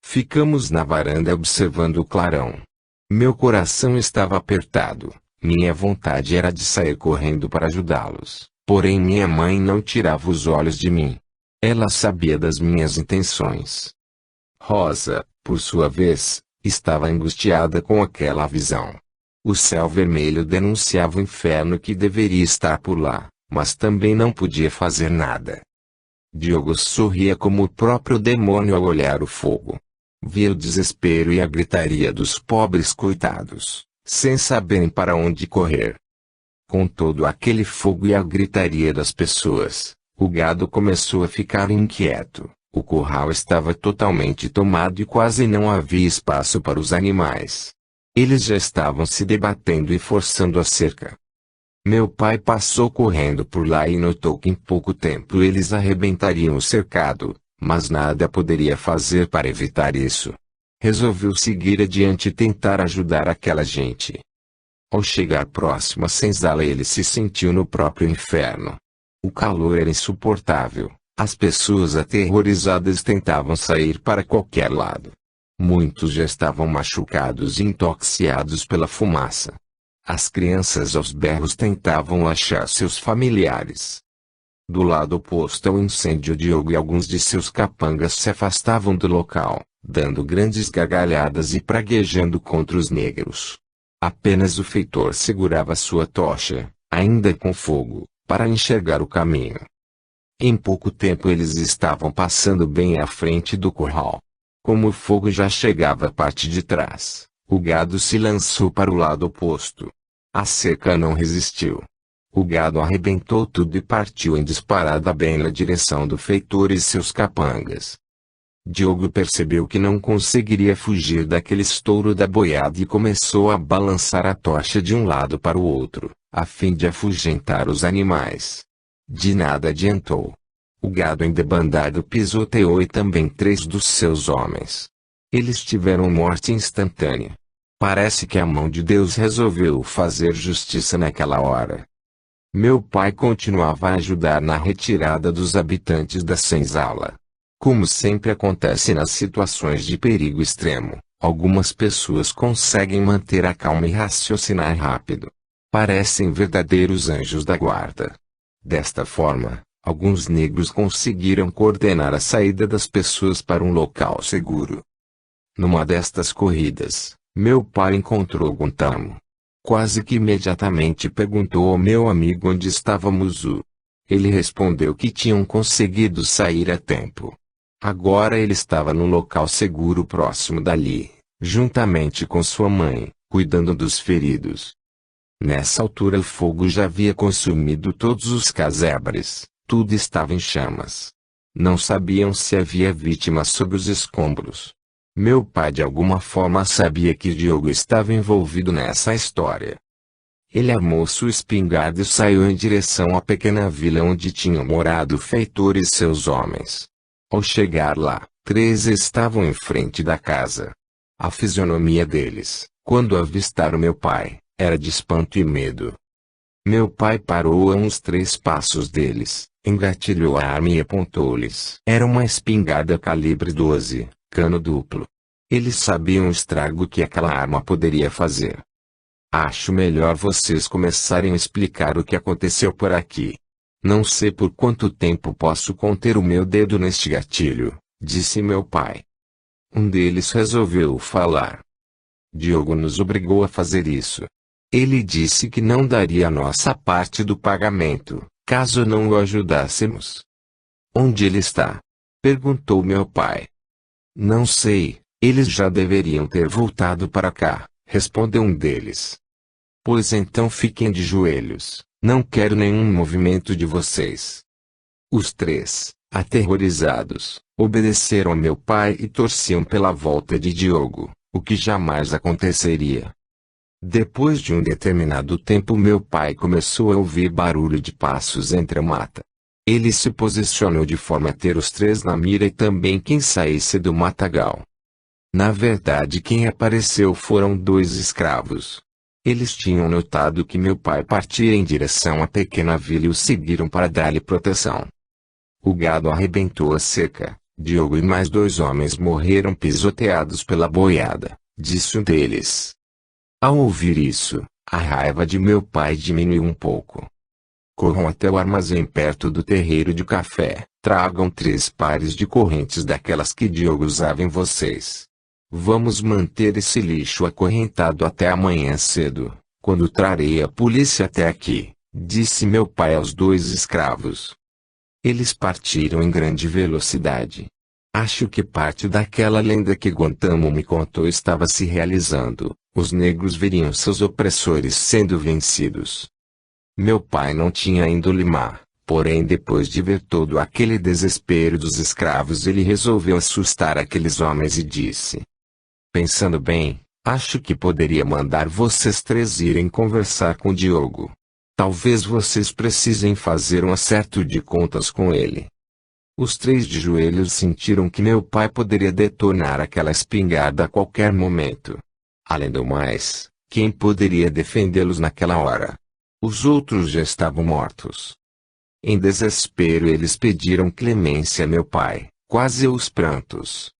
Ficamos na varanda observando o clarão. Meu coração estava apertado, minha vontade era de sair correndo para ajudá-los, porém minha mãe não tirava os olhos de mim. Ela sabia das minhas intenções. Rosa, por sua vez, estava angustiada com aquela visão. O céu vermelho denunciava o inferno que deveria estar por lá, mas também não podia fazer nada. Diogo sorria como o próprio demônio ao olhar o fogo. Via o desespero e a gritaria dos pobres coitados, sem saberem para onde correr. Com todo aquele fogo e a gritaria das pessoas, o gado começou a ficar inquieto. O curral estava totalmente tomado e quase não havia espaço para os animais. Eles já estavam se debatendo e forçando a cerca. Meu pai passou correndo por lá e notou que em pouco tempo eles arrebentariam o cercado, mas nada poderia fazer para evitar isso. Resolveu seguir adiante e tentar ajudar aquela gente. Ao chegar próximo à senzala ele se sentiu no próprio inferno. O calor era insuportável. As pessoas aterrorizadas tentavam sair para qualquer lado. Muitos já estavam machucados e intoxicados pela fumaça. As crianças aos berros tentavam achar seus familiares. Do lado oposto ao incêndio, Diogo e alguns de seus capangas se afastavam do local, dando grandes gargalhadas e praguejando contra os negros. Apenas o feitor segurava sua tocha, ainda com fogo, para enxergar o caminho. Em pouco tempo eles estavam passando bem à frente do curral. Como o fogo já chegava à parte de trás, o gado se lançou para o lado oposto. A cerca não resistiu. O gado arrebentou tudo e partiu em disparada bem na direção do feitor e seus capangas. Diogo percebeu que não conseguiria fugir daquele estouro da boiada e começou a balançar a tocha de um lado para o outro, a fim de afugentar os animais. De nada adiantou. O gado endebandado pisoteou e também 3 dos seus homens. Eles tiveram morte instantânea. Parece que a mão de Deus resolveu fazer justiça naquela hora. Meu pai continuava a ajudar na retirada dos habitantes da senzala. Como sempre acontece nas situações de perigo extremo, algumas pessoas conseguem manter a calma e raciocinar rápido. Parecem verdadeiros anjos da guarda. Desta forma, alguns negros conseguiram coordenar a saída das pessoas para um local seguro. Numa destas corridas, meu pai encontrou Guntamo. Quase que imediatamente perguntou ao meu amigo onde estava Muzu. Ele respondeu que tinham conseguido sair a tempo. Agora ele estava no local seguro próximo dali, juntamente com sua mãe, cuidando dos feridos. Nessa altura o fogo já havia consumido todos os casebres, tudo estava em chamas. Não sabiam se havia vítimas sob os escombros. Meu pai de alguma forma sabia que Diogo estava envolvido nessa história. Ele armou sua espingarda e saiu em direção à pequena vila onde tinham morado o feitor e seus homens. Ao chegar lá, 3 estavam em frente da casa. A fisionomia deles, quando avistaram meu pai, era de espanto e medo. Meu pai parou a uns 3 passos deles, engatilhou a arma e apontou-lhes. Era uma espingarda calibre 12, cano duplo. Eles sabiam o estrago que aquela arma poderia fazer. Acho melhor vocês começarem a explicar o que aconteceu por aqui. Não sei por quanto tempo posso conter o meu dedo neste gatilho, disse meu pai. Um deles resolveu falar. Diogo nos obrigou a fazer isso. Ele disse que não daria a nossa parte do pagamento, caso não o ajudássemos. Onde ele está? Perguntou meu pai. Não sei, eles já deveriam ter voltado para cá, respondeu um deles. Pois então fiquem de joelhos, não quero nenhum movimento de vocês. Os 3, Aterrorizados, obedeceram a meu pai e torciam pela volta de Diogo, o que jamais aconteceria. Depois de um determinado tempo meu pai começou a ouvir barulho de passos entre a mata. Ele se posicionou de forma a ter os três na mira e também quem saísse do matagal. Na verdade quem apareceu foram dois escravos. Eles tinham notado que meu pai partia em direção à pequena vila e o seguiram para dar-lhe proteção. O gado arrebentou a cerca, Diogo e mais dois homens morreram pisoteados pela boiada, disse um deles. Ao ouvir isso, a raiva de meu pai diminuiu um pouco. Corram até o armazém perto do terreiro de café, tragam 3 pares de correntes daquelas que Diogo usava em vocês. Vamos manter esse lixo acorrentado até amanhã cedo, quando trarei a polícia até aqui, disse meu pai aos 2 escravos. Eles partiram em grande velocidade. Acho que parte daquela lenda que Guantamo me contou estava se realizando. Os negros veriam seus opressores sendo vencidos. Meu pai não tinha índole má, porém depois de ver todo aquele desespero dos escravos ele resolveu assustar aqueles homens e disse: pensando bem, acho que poderia mandar vocês 3 irem conversar com Diogo. Talvez vocês precisem fazer um acerto de contas com ele. Os 3 de joelhos sentiram que meu pai poderia detonar aquela espingarda a qualquer momento. Além do mais, quem poderia defendê-los naquela hora? Os outros já estavam mortos. Em desespero eles pediram clemência a meu pai, quase aos prantos.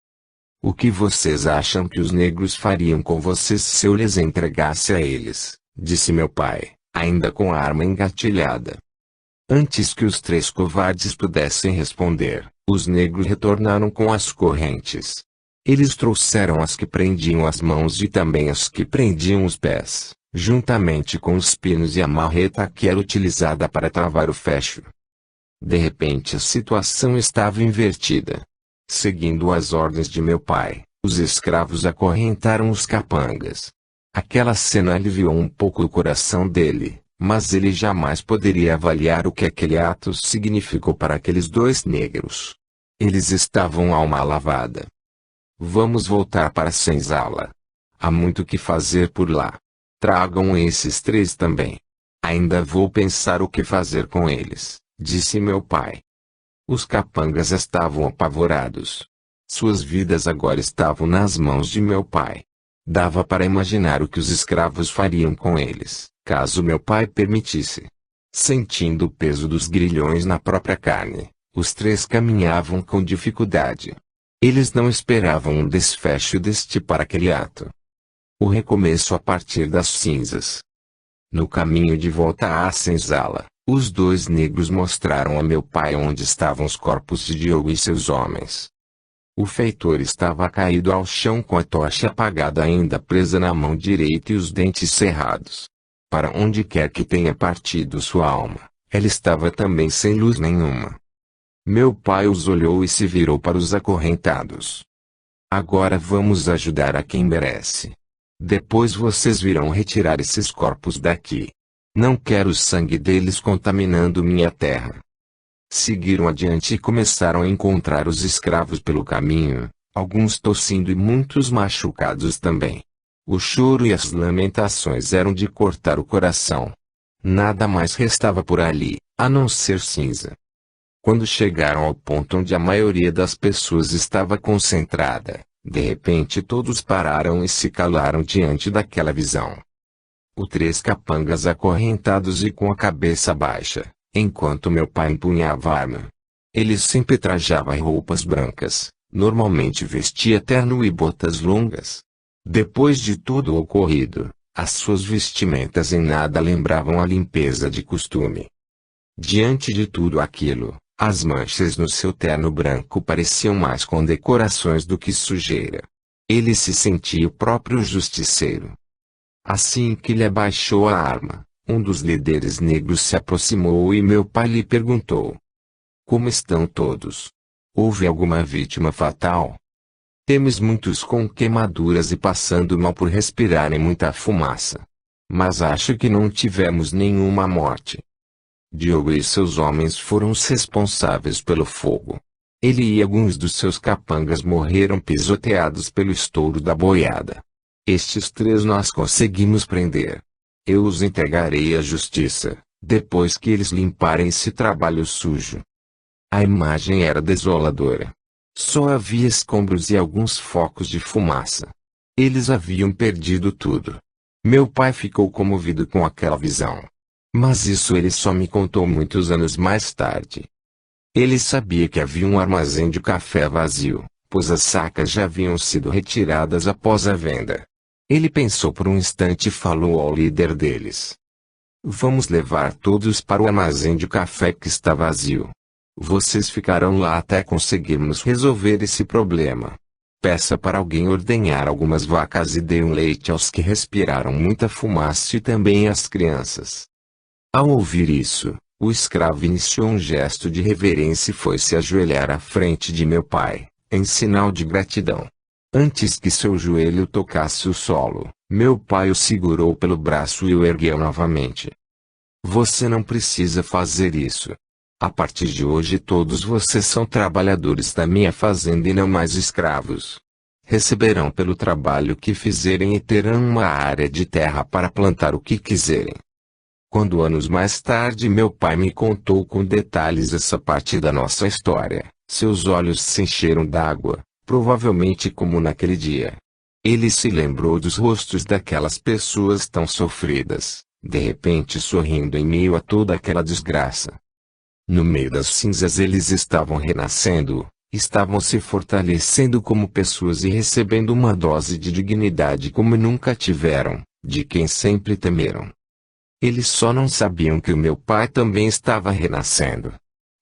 O que vocês acham que os negros fariam com vocês se eu lhes entregasse a eles? Disse meu pai, ainda com a arma engatilhada. Antes que os 3 covardes pudessem responder, os negros retornaram com as correntes. Eles trouxeram as que prendiam as mãos e também as que prendiam os pés, juntamente com os pinos e a marreta que era utilizada para travar o fecho. De repente a situação estava invertida. Seguindo as ordens de meu pai, os escravos acorrentaram os capangas. Aquela cena aliviou um pouco o coração dele, mas ele jamais poderia avaliar o que aquele ato significou para aqueles 2 negros. Eles estavam alma lavada. Vamos voltar para a senzala. Há muito o que fazer por lá. Tragam esses 3 também. Ainda vou pensar o que fazer com eles, disse meu pai. Os capangas estavam apavorados. Suas vidas agora estavam nas mãos de meu pai. Dava para imaginar o que os escravos fariam com eles, caso meu pai permitisse. Sentindo o peso dos grilhões na própria carne, os 3 caminhavam com dificuldade. Eles não esperavam um desfecho deste para aquele ato. O recomeço a partir das cinzas. No caminho de volta à senzala, os 2 negros mostraram a meu pai onde estavam os corpos de Diogo e seus homens. O feitor estava caído ao chão com a tocha apagada ainda presa na mão direita e os dentes cerrados. Para onde quer que tenha partido sua alma, ela estava também sem luz nenhuma. Meu pai os olhou e se virou para os acorrentados. Agora vamos ajudar a quem merece. Depois vocês virão retirar esses corpos daqui. Não quero o sangue deles contaminando minha terra. Seguiram adiante e começaram a encontrar os escravos pelo caminho, alguns tossindo e muitos machucados também. O choro e as lamentações eram de cortar o coração. Nada mais restava por ali, a não ser cinza. Quando chegaram ao ponto onde a maioria das pessoas estava concentrada, de repente todos pararam e se calaram diante daquela visão. Os 3 capangas acorrentados e com a cabeça baixa, enquanto meu pai empunhava a arma. Ele sempre trajava roupas brancas, normalmente vestia terno e botas longas. Depois de tudo o ocorrido, as suas vestimentas em nada lembravam a limpeza de costume. Diante de tudo aquilo, as manchas no seu terno branco pareciam mais condecorações do que sujeira. Ele se sentia o próprio justiceiro. Assim que lhe abaixou a arma, um dos líderes negros se aproximou e meu pai lhe perguntou: como estão todos? Houve alguma vítima fatal? Temos muitos com queimaduras e passando mal por respirarem muita fumaça. Mas acho que não tivemos nenhuma morte. Diogo e seus homens foram os responsáveis pelo fogo. Ele e alguns dos seus capangas morreram pisoteados pelo estouro da boiada. Estes 3 nós conseguimos prender. Eu os entregarei à justiça, depois que eles limparem esse trabalho sujo. A imagem era desoladora. Só havia escombros e alguns focos de fumaça. Eles haviam perdido tudo. Meu pai ficou comovido com aquela visão. Mas isso ele só me contou muitos anos mais tarde. Ele sabia que havia um armazém de café vazio, pois as sacas já haviam sido retiradas após a venda. Ele pensou por um instante e falou ao líder deles: "Vamos levar todos para o armazém de café que está vazio. Vocês ficarão lá até conseguirmos resolver esse problema. Peça para alguém ordenhar algumas vacas e dê um leite aos que respiraram muita fumaça e também às crianças." Ao ouvir isso, o escravo iniciou um gesto de reverência e foi se ajoelhar à frente de meu pai, em sinal de gratidão. Antes que seu joelho tocasse o solo, meu pai o segurou pelo braço e o ergueu novamente. "Você não precisa fazer isso. A partir de hoje todos vocês são trabalhadores da minha fazenda e não mais escravos. Receberão pelo trabalho que fizerem e terão uma área de terra para plantar o que quiserem." Quando anos mais tarde meu pai me contou com detalhes essa parte da nossa história, seus olhos se encheram d'água, provavelmente como naquele dia. Ele se lembrou dos rostos daquelas pessoas tão sofridas, de repente sorrindo em meio a toda aquela desgraça. No meio das cinzas eles estavam renascendo, estavam se fortalecendo como pessoas e recebendo uma dose de dignidade como nunca tiveram, de quem sempre temeram. Eles só não sabiam que o meu pai também estava renascendo.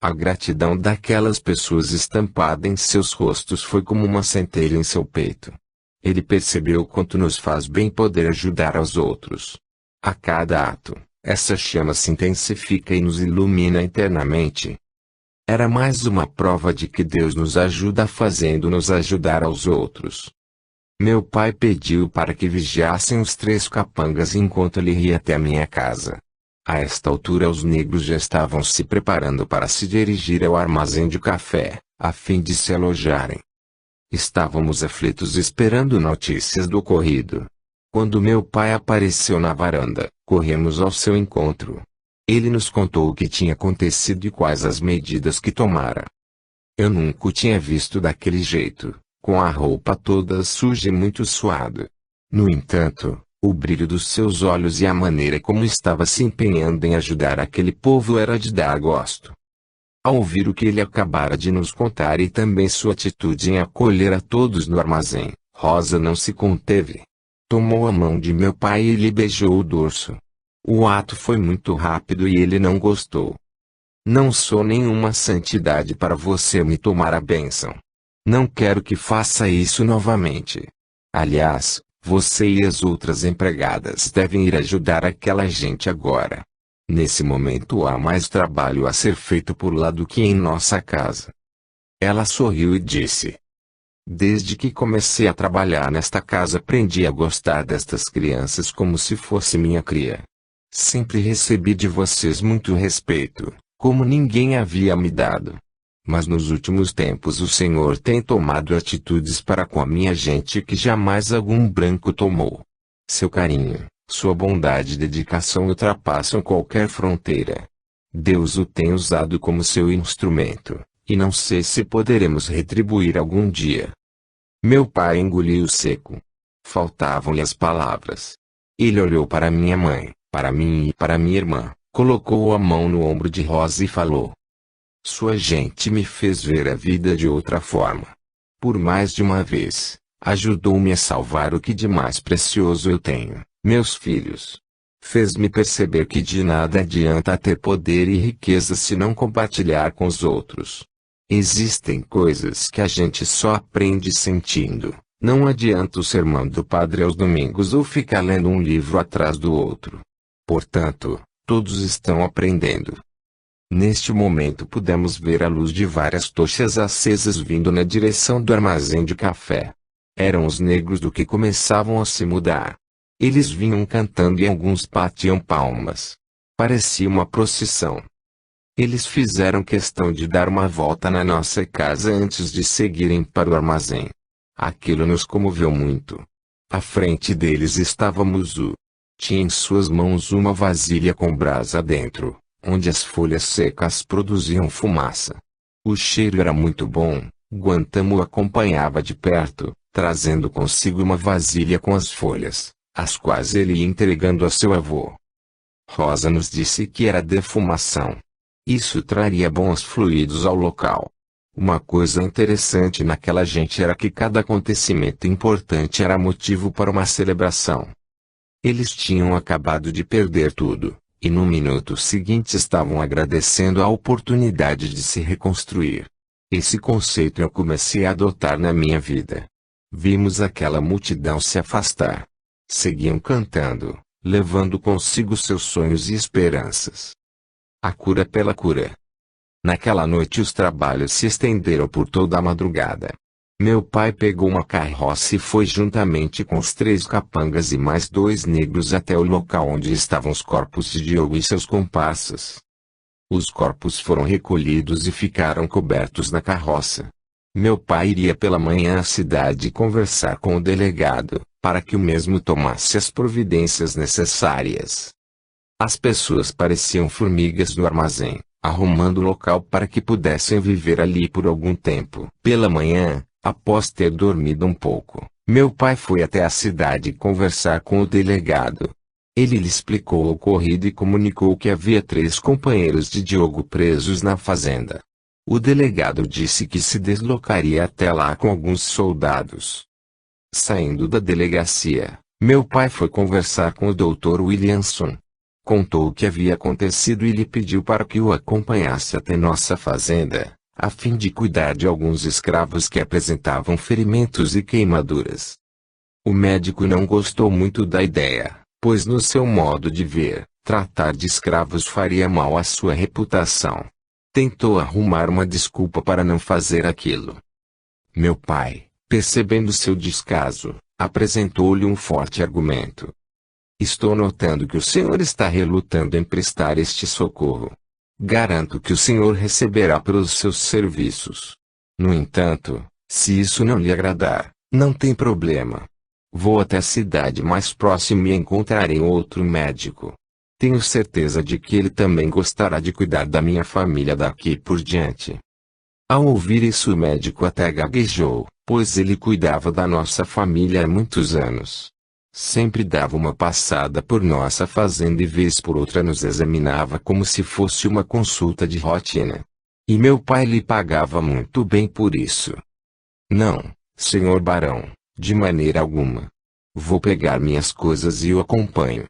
A gratidão daquelas pessoas estampada em seus rostos foi como uma centelha em seu peito. Ele percebeu quanto nos faz bem poder ajudar aos outros. A cada ato, essa chama se intensifica e nos ilumina internamente. Era mais uma prova de que Deus nos ajuda fazendo-nos ajudar aos outros. Meu pai pediu para que vigiassem os 3 capangas enquanto ele ia até a minha casa. A esta altura os negros já estavam se preparando para se dirigir ao armazém de café, a fim de se alojarem. Estávamos aflitos esperando notícias do ocorrido. Quando meu pai apareceu na varanda, corremos ao seu encontro. Ele nos contou o que tinha acontecido e quais as medidas que tomara. Eu nunca o tinha visto daquele jeito, com a roupa toda suja e muito suada. No entanto, o brilho dos seus olhos e a maneira como estava se empenhando em ajudar aquele povo era de dar gosto. Ao ouvir o que ele acabara de nos contar e também sua atitude em acolher a todos no armazém, Rosa não se conteve. Tomou a mão de meu pai e lhe beijou o dorso. O ato foi muito rápido e ele não gostou. "Não sou nenhuma santidade para você me tomar a bênção. Não quero que faça isso novamente. Aliás, você e as outras empregadas devem ir ajudar aquela gente agora. Nesse momento há mais trabalho a ser feito por lá do que em nossa casa." Ela sorriu e disse: "Desde que comecei a trabalhar nesta casa aprendi a gostar destas crianças como se fosse minha cria. Sempre recebi de vocês muito respeito, como ninguém havia me dado. Mas nos últimos tempos o Senhor tem tomado atitudes para com a minha gente que jamais algum branco tomou. Seu carinho, sua bondade e dedicação ultrapassam qualquer fronteira. Deus o tem usado como seu instrumento, e não sei se poderemos retribuir algum dia." Meu pai engoliu seco. Faltavam-lhe as palavras. Ele olhou para minha mãe, para mim e para minha irmã, colocou a mão no ombro de Rosa e falou: "Sua gente me fez ver a vida de outra forma. Por mais de uma vez, ajudou-me a salvar o que de mais precioso eu tenho, meus filhos. Fez-me perceber que de nada adianta ter poder e riqueza se não compartilhar com os outros. Existem coisas que a gente só aprende sentindo. Não adianta o sermão do padre aos domingos ou ficar lendo um livro atrás do outro. Portanto, todos estão aprendendo." Neste momento pudemos ver a luz de várias tochas acesas vindo na direção do armazém de café. Eram os negros do que começavam a se mudar. Eles vinham cantando e alguns batiam palmas. Parecia uma procissão. Eles fizeram questão de dar uma volta na nossa casa antes de seguirem para o armazém. Aquilo nos comoveu muito. À frente deles estava Muzu. Tinha em suas mãos uma vasilha com brasa dentro, onde as folhas secas produziam fumaça. O cheiro era muito bom. Guantamo o acompanhava de perto, trazendo consigo uma vasilha com as folhas, as quais ele ia entregando a seu avô. Rosa nos disse que era defumação. Isso traria bons fluidos ao local. Uma coisa interessante naquela gente era que cada acontecimento importante era motivo para uma celebração. Eles tinham acabado de perder tudo, e no minuto seguinte estavam agradecendo a oportunidade de se reconstruir. Esse conceito eu comecei a adotar na minha vida. Vimos aquela multidão se afastar. Seguiam cantando, levando consigo seus sonhos e esperanças. A cura pela cura. Naquela noite os trabalhos se estenderam por toda a madrugada. Meu pai pegou uma carroça e foi juntamente com os 3 capangas e mais 2 negros até o local onde estavam os corpos de Diogo e seus comparsas. Os corpos foram recolhidos e ficaram cobertos na carroça. Meu pai iria pela manhã à cidade conversar com o delegado, para que o mesmo tomasse as providências necessárias. As pessoas pareciam formigas no armazém, arrumando o local para que pudessem viver ali por algum tempo. Pela manhã, após ter dormido um pouco, meu pai foi até a cidade conversar com o delegado. Ele lhe explicou o ocorrido e comunicou que havia 3 companheiros de Diogo presos na fazenda. O delegado disse que se deslocaria até lá com alguns soldados. Saindo da delegacia, meu pai foi conversar com o Dr. Williamson. Contou o que havia acontecido e lhe pediu para que o acompanhasse até nossa fazenda, a fim de cuidar de alguns escravos que apresentavam ferimentos e queimaduras. O médico não gostou muito da ideia, pois no seu modo de ver, tratar de escravos faria mal à sua reputação. Tentou arrumar uma desculpa para não fazer aquilo. Meu pai, percebendo seu descaso, apresentou-lhe um forte argumento. Estou notando que o senhor está relutando em prestar este socorro. Garanto que o senhor receberá pelos seus serviços. No entanto, se isso não lhe agradar, não tem problema. Vou até a cidade mais próxima e encontrarei outro médico. Tenho certeza de que ele também gostará de cuidar da minha família daqui por diante. Ao ouvir isso o médico até gaguejou, pois ele cuidava da nossa família há muitos anos. Sempre dava uma passada por nossa fazenda e vez por outra nos examinava como se fosse uma consulta de rotina. E meu pai lhe pagava muito bem por isso. Não, senhor barão, de maneira alguma. Vou pegar minhas coisas e o acompanho.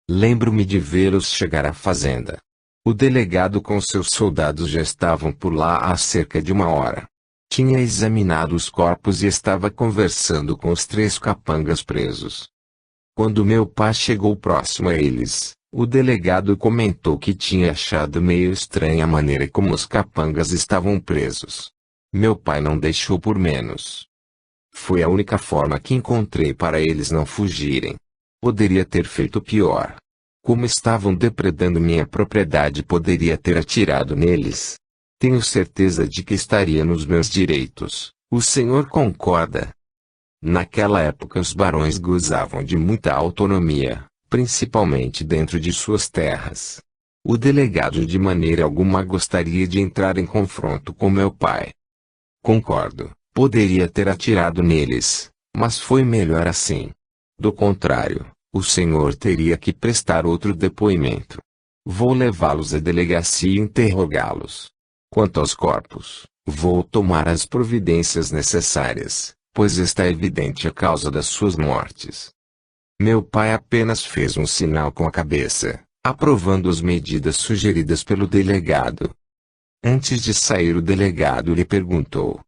Lembro-me de vê-los chegar à fazenda. O delegado com seus soldados já estavam por lá há cerca de 1 hora. Tinha examinado os corpos e estava conversando com os 3 capangas presos. Quando meu pai chegou próximo a eles, o delegado comentou que tinha achado meio estranha a maneira como os capangas estavam presos. Meu pai não deixou por menos. Foi a única forma que encontrei para eles não fugirem. Poderia ter feito pior. Como estavam depredando minha propriedade, poderia ter atirado neles. Tenho certeza de que estaria nos meus direitos. O senhor concorda? Naquela época os barões gozavam de muita autonomia, principalmente dentro de suas terras. O delegado de maneira alguma gostaria de entrar em confronto com meu pai. Concordo, poderia ter atirado neles, mas foi melhor assim. Do contrário, o senhor teria que prestar outro depoimento. Vou levá-los à delegacia e interrogá-los. Quanto aos corpos, vou tomar as providências necessárias, pois está evidente a causa das suas mortes. Meu pai apenas fez um sinal com a cabeça, aprovando as medidas sugeridas pelo delegado. Antes de sair o delegado lhe perguntou.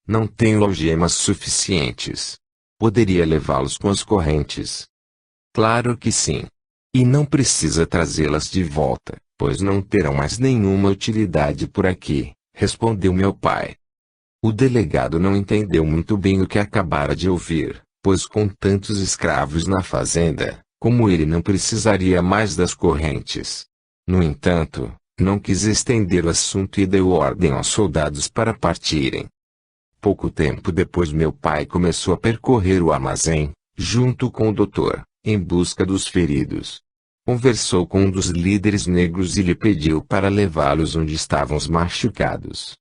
Não tenho algemas suficientes. Poderia levá-los com as correntes? Claro que sim. E não precisa trazê-las de volta, pois não terão mais nenhuma utilidade por aqui, respondeu meu pai. O delegado não entendeu muito bem o que acabara de ouvir, pois com tantos escravos na fazenda, como ele não precisaria mais das correntes. No entanto, Não quis estender o assunto e deu ordem aos soldados para partirem. Pouco tempo depois meu pai começou a percorrer o armazém, junto com o doutor, em busca dos feridos. Conversou com um dos líderes negros e lhe pediu para levá-los onde estavam os machucados.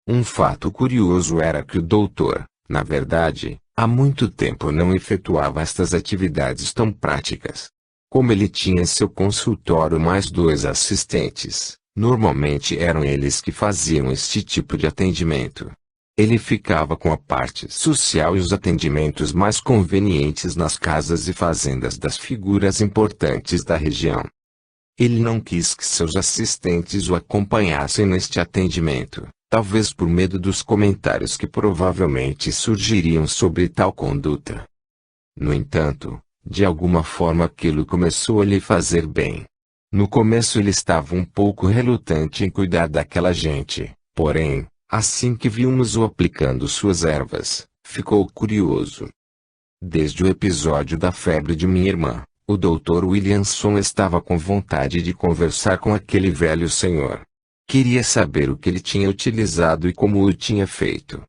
Um fato curioso era que o doutor, na verdade, há muito tempo não efetuava estas atividades tão práticas. Como ele tinha seu consultório mais 2 assistentes, normalmente eram eles que faziam este tipo de atendimento. Ele ficava com a parte social e os atendimentos mais convenientes nas casas e fazendas das figuras importantes da região. Ele não quis que seus assistentes o acompanhassem neste atendimento, talvez por medo dos comentários que provavelmente surgiriam sobre tal conduta. No entanto, de alguma forma aquilo começou a lhe fazer bem. No começo ele estava um pouco relutante em cuidar daquela gente, porém, assim que vimos-o aplicando suas ervas, ficou curioso. Desde o episódio da febre de minha irmã, o Dr. Williamson estava com vontade de conversar com aquele velho senhor. Queria saber o que ele tinha utilizado e como o tinha feito.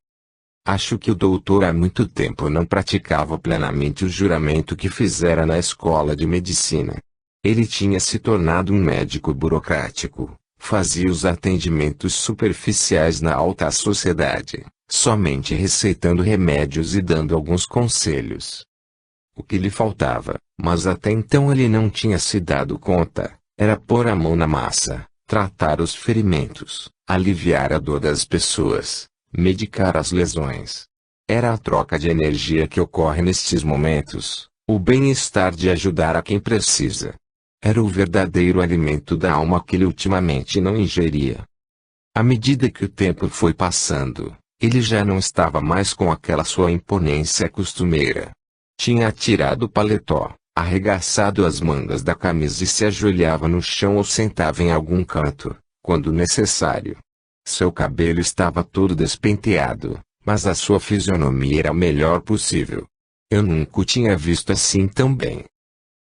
Acho que o doutor há muito tempo não praticava plenamente o juramento que fizera na escola de medicina. Ele tinha se tornado um médico burocrático. Fazia os atendimentos superficiais na alta sociedade, somente receitando remédios e dando alguns conselhos. O que lhe faltava, mas até então ele não tinha se dado conta, era pôr a mão na massa, tratar os ferimentos, aliviar a dor das pessoas, medicar as lesões. Era a troca de energia que ocorre nestes momentos, o bem-estar de ajudar a quem precisa. Era o verdadeiro alimento da alma que ele ultimamente não ingeria. À medida que o tempo foi passando, ele já não estava mais com aquela sua imponência costumeira. Tinha tirado o paletó, arregaçado as mangas da camisa e se ajoelhava no chão ou sentava em algum canto, quando necessário. Seu cabelo estava todo despenteado, mas a sua fisionomia era a melhor possível. Eu nunca o tinha visto assim tão bem.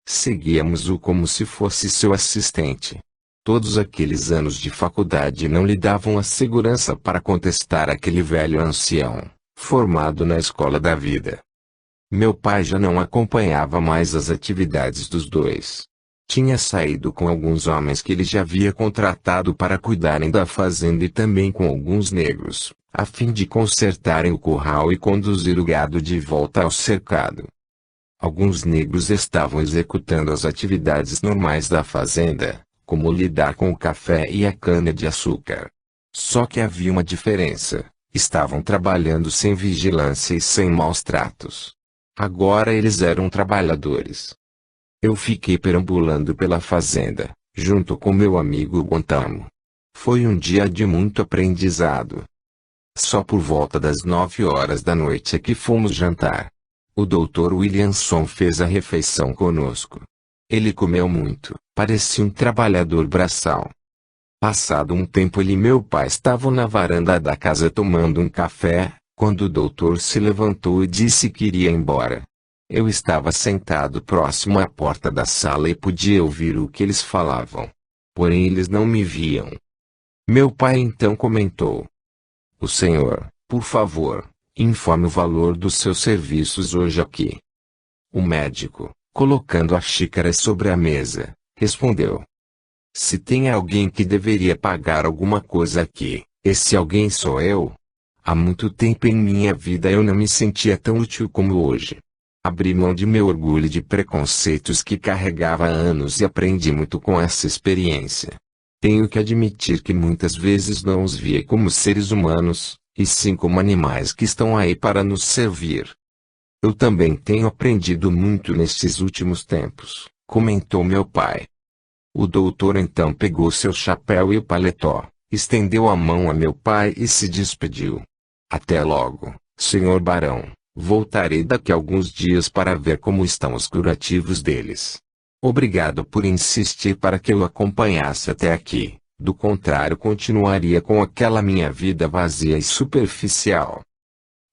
Seguíamos-o como se fosse seu assistente. Todos aqueles anos de faculdade não lhe davam a segurança para contestar aquele velho ancião, formado na escola da vida. Meu pai já não acompanhava mais as atividades dos dois. Tinha saído com alguns homens que ele já havia contratado para cuidarem da fazenda e também com alguns negros, a fim de consertarem o curral e conduzir o gado de volta ao cercado. Alguns negros estavam executando as atividades normais da fazenda, como lidar com o café e a cana-de-açúcar. Só que havia uma diferença: estavam trabalhando sem vigilância e sem maus tratos. Agora eles eram trabalhadores. Eu fiquei perambulando pela fazenda, junto com meu amigo Guantamo. Foi um dia de muito aprendizado. Só por volta das 9 horas da noite é que fomos jantar. O Dr. Williamson fez a refeição conosco. Ele comeu muito, parecia um trabalhador braçal. Passado um tempo ele e meu pai estavam na varanda da casa tomando um café, quando o doutor se levantou e disse que iria embora. Eu estava sentado próximo à porta da sala e podia ouvir o que eles falavam. Porém eles não me viam. Meu pai então comentou: "O senhor, por favor, informe o valor dos seus serviços hoje aqui." O médico, colocando a xícara sobre a mesa, respondeu: "Se tem alguém que deveria pagar alguma coisa aqui, esse alguém sou eu. Há muito tempo em minha vida eu não me sentia tão útil como hoje. Abri mão de meu orgulho e de preconceitos que carregava há anos e aprendi muito com essa experiência. Tenho que admitir que muitas vezes não os via como seres humanos, e sim como animais que estão aí para nos servir. Eu também tenho aprendido muito nestes últimos tempos", comentou meu pai. O doutor então pegou seu chapéu e o paletó, estendeu a mão a meu pai e se despediu. "Até logo, senhor barão. Voltarei daqui a alguns dias para ver como estão os curativos deles. Obrigado por insistir para que eu acompanhasse até aqui, do contrário continuaria com aquela minha vida vazia e superficial."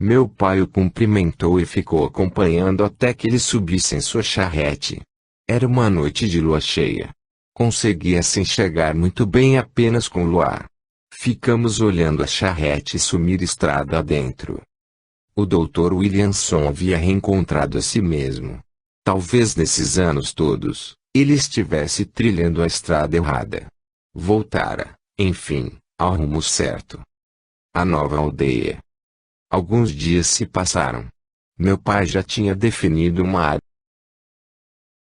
Meu pai o cumprimentou e ficou acompanhando até que ele subisse em sua charrete. Era uma noite de lua cheia. Conseguia se enxergar muito bem apenas com o luar. Ficamos olhando a charrete sumir estrada adentro. O Dr. Williamson havia reencontrado a si mesmo. Talvez nesses anos todos, ele estivesse trilhando a estrada errada. Voltara, enfim, ao rumo certo. A nova aldeia. Alguns dias se passaram. Meu pai já tinha definido uma área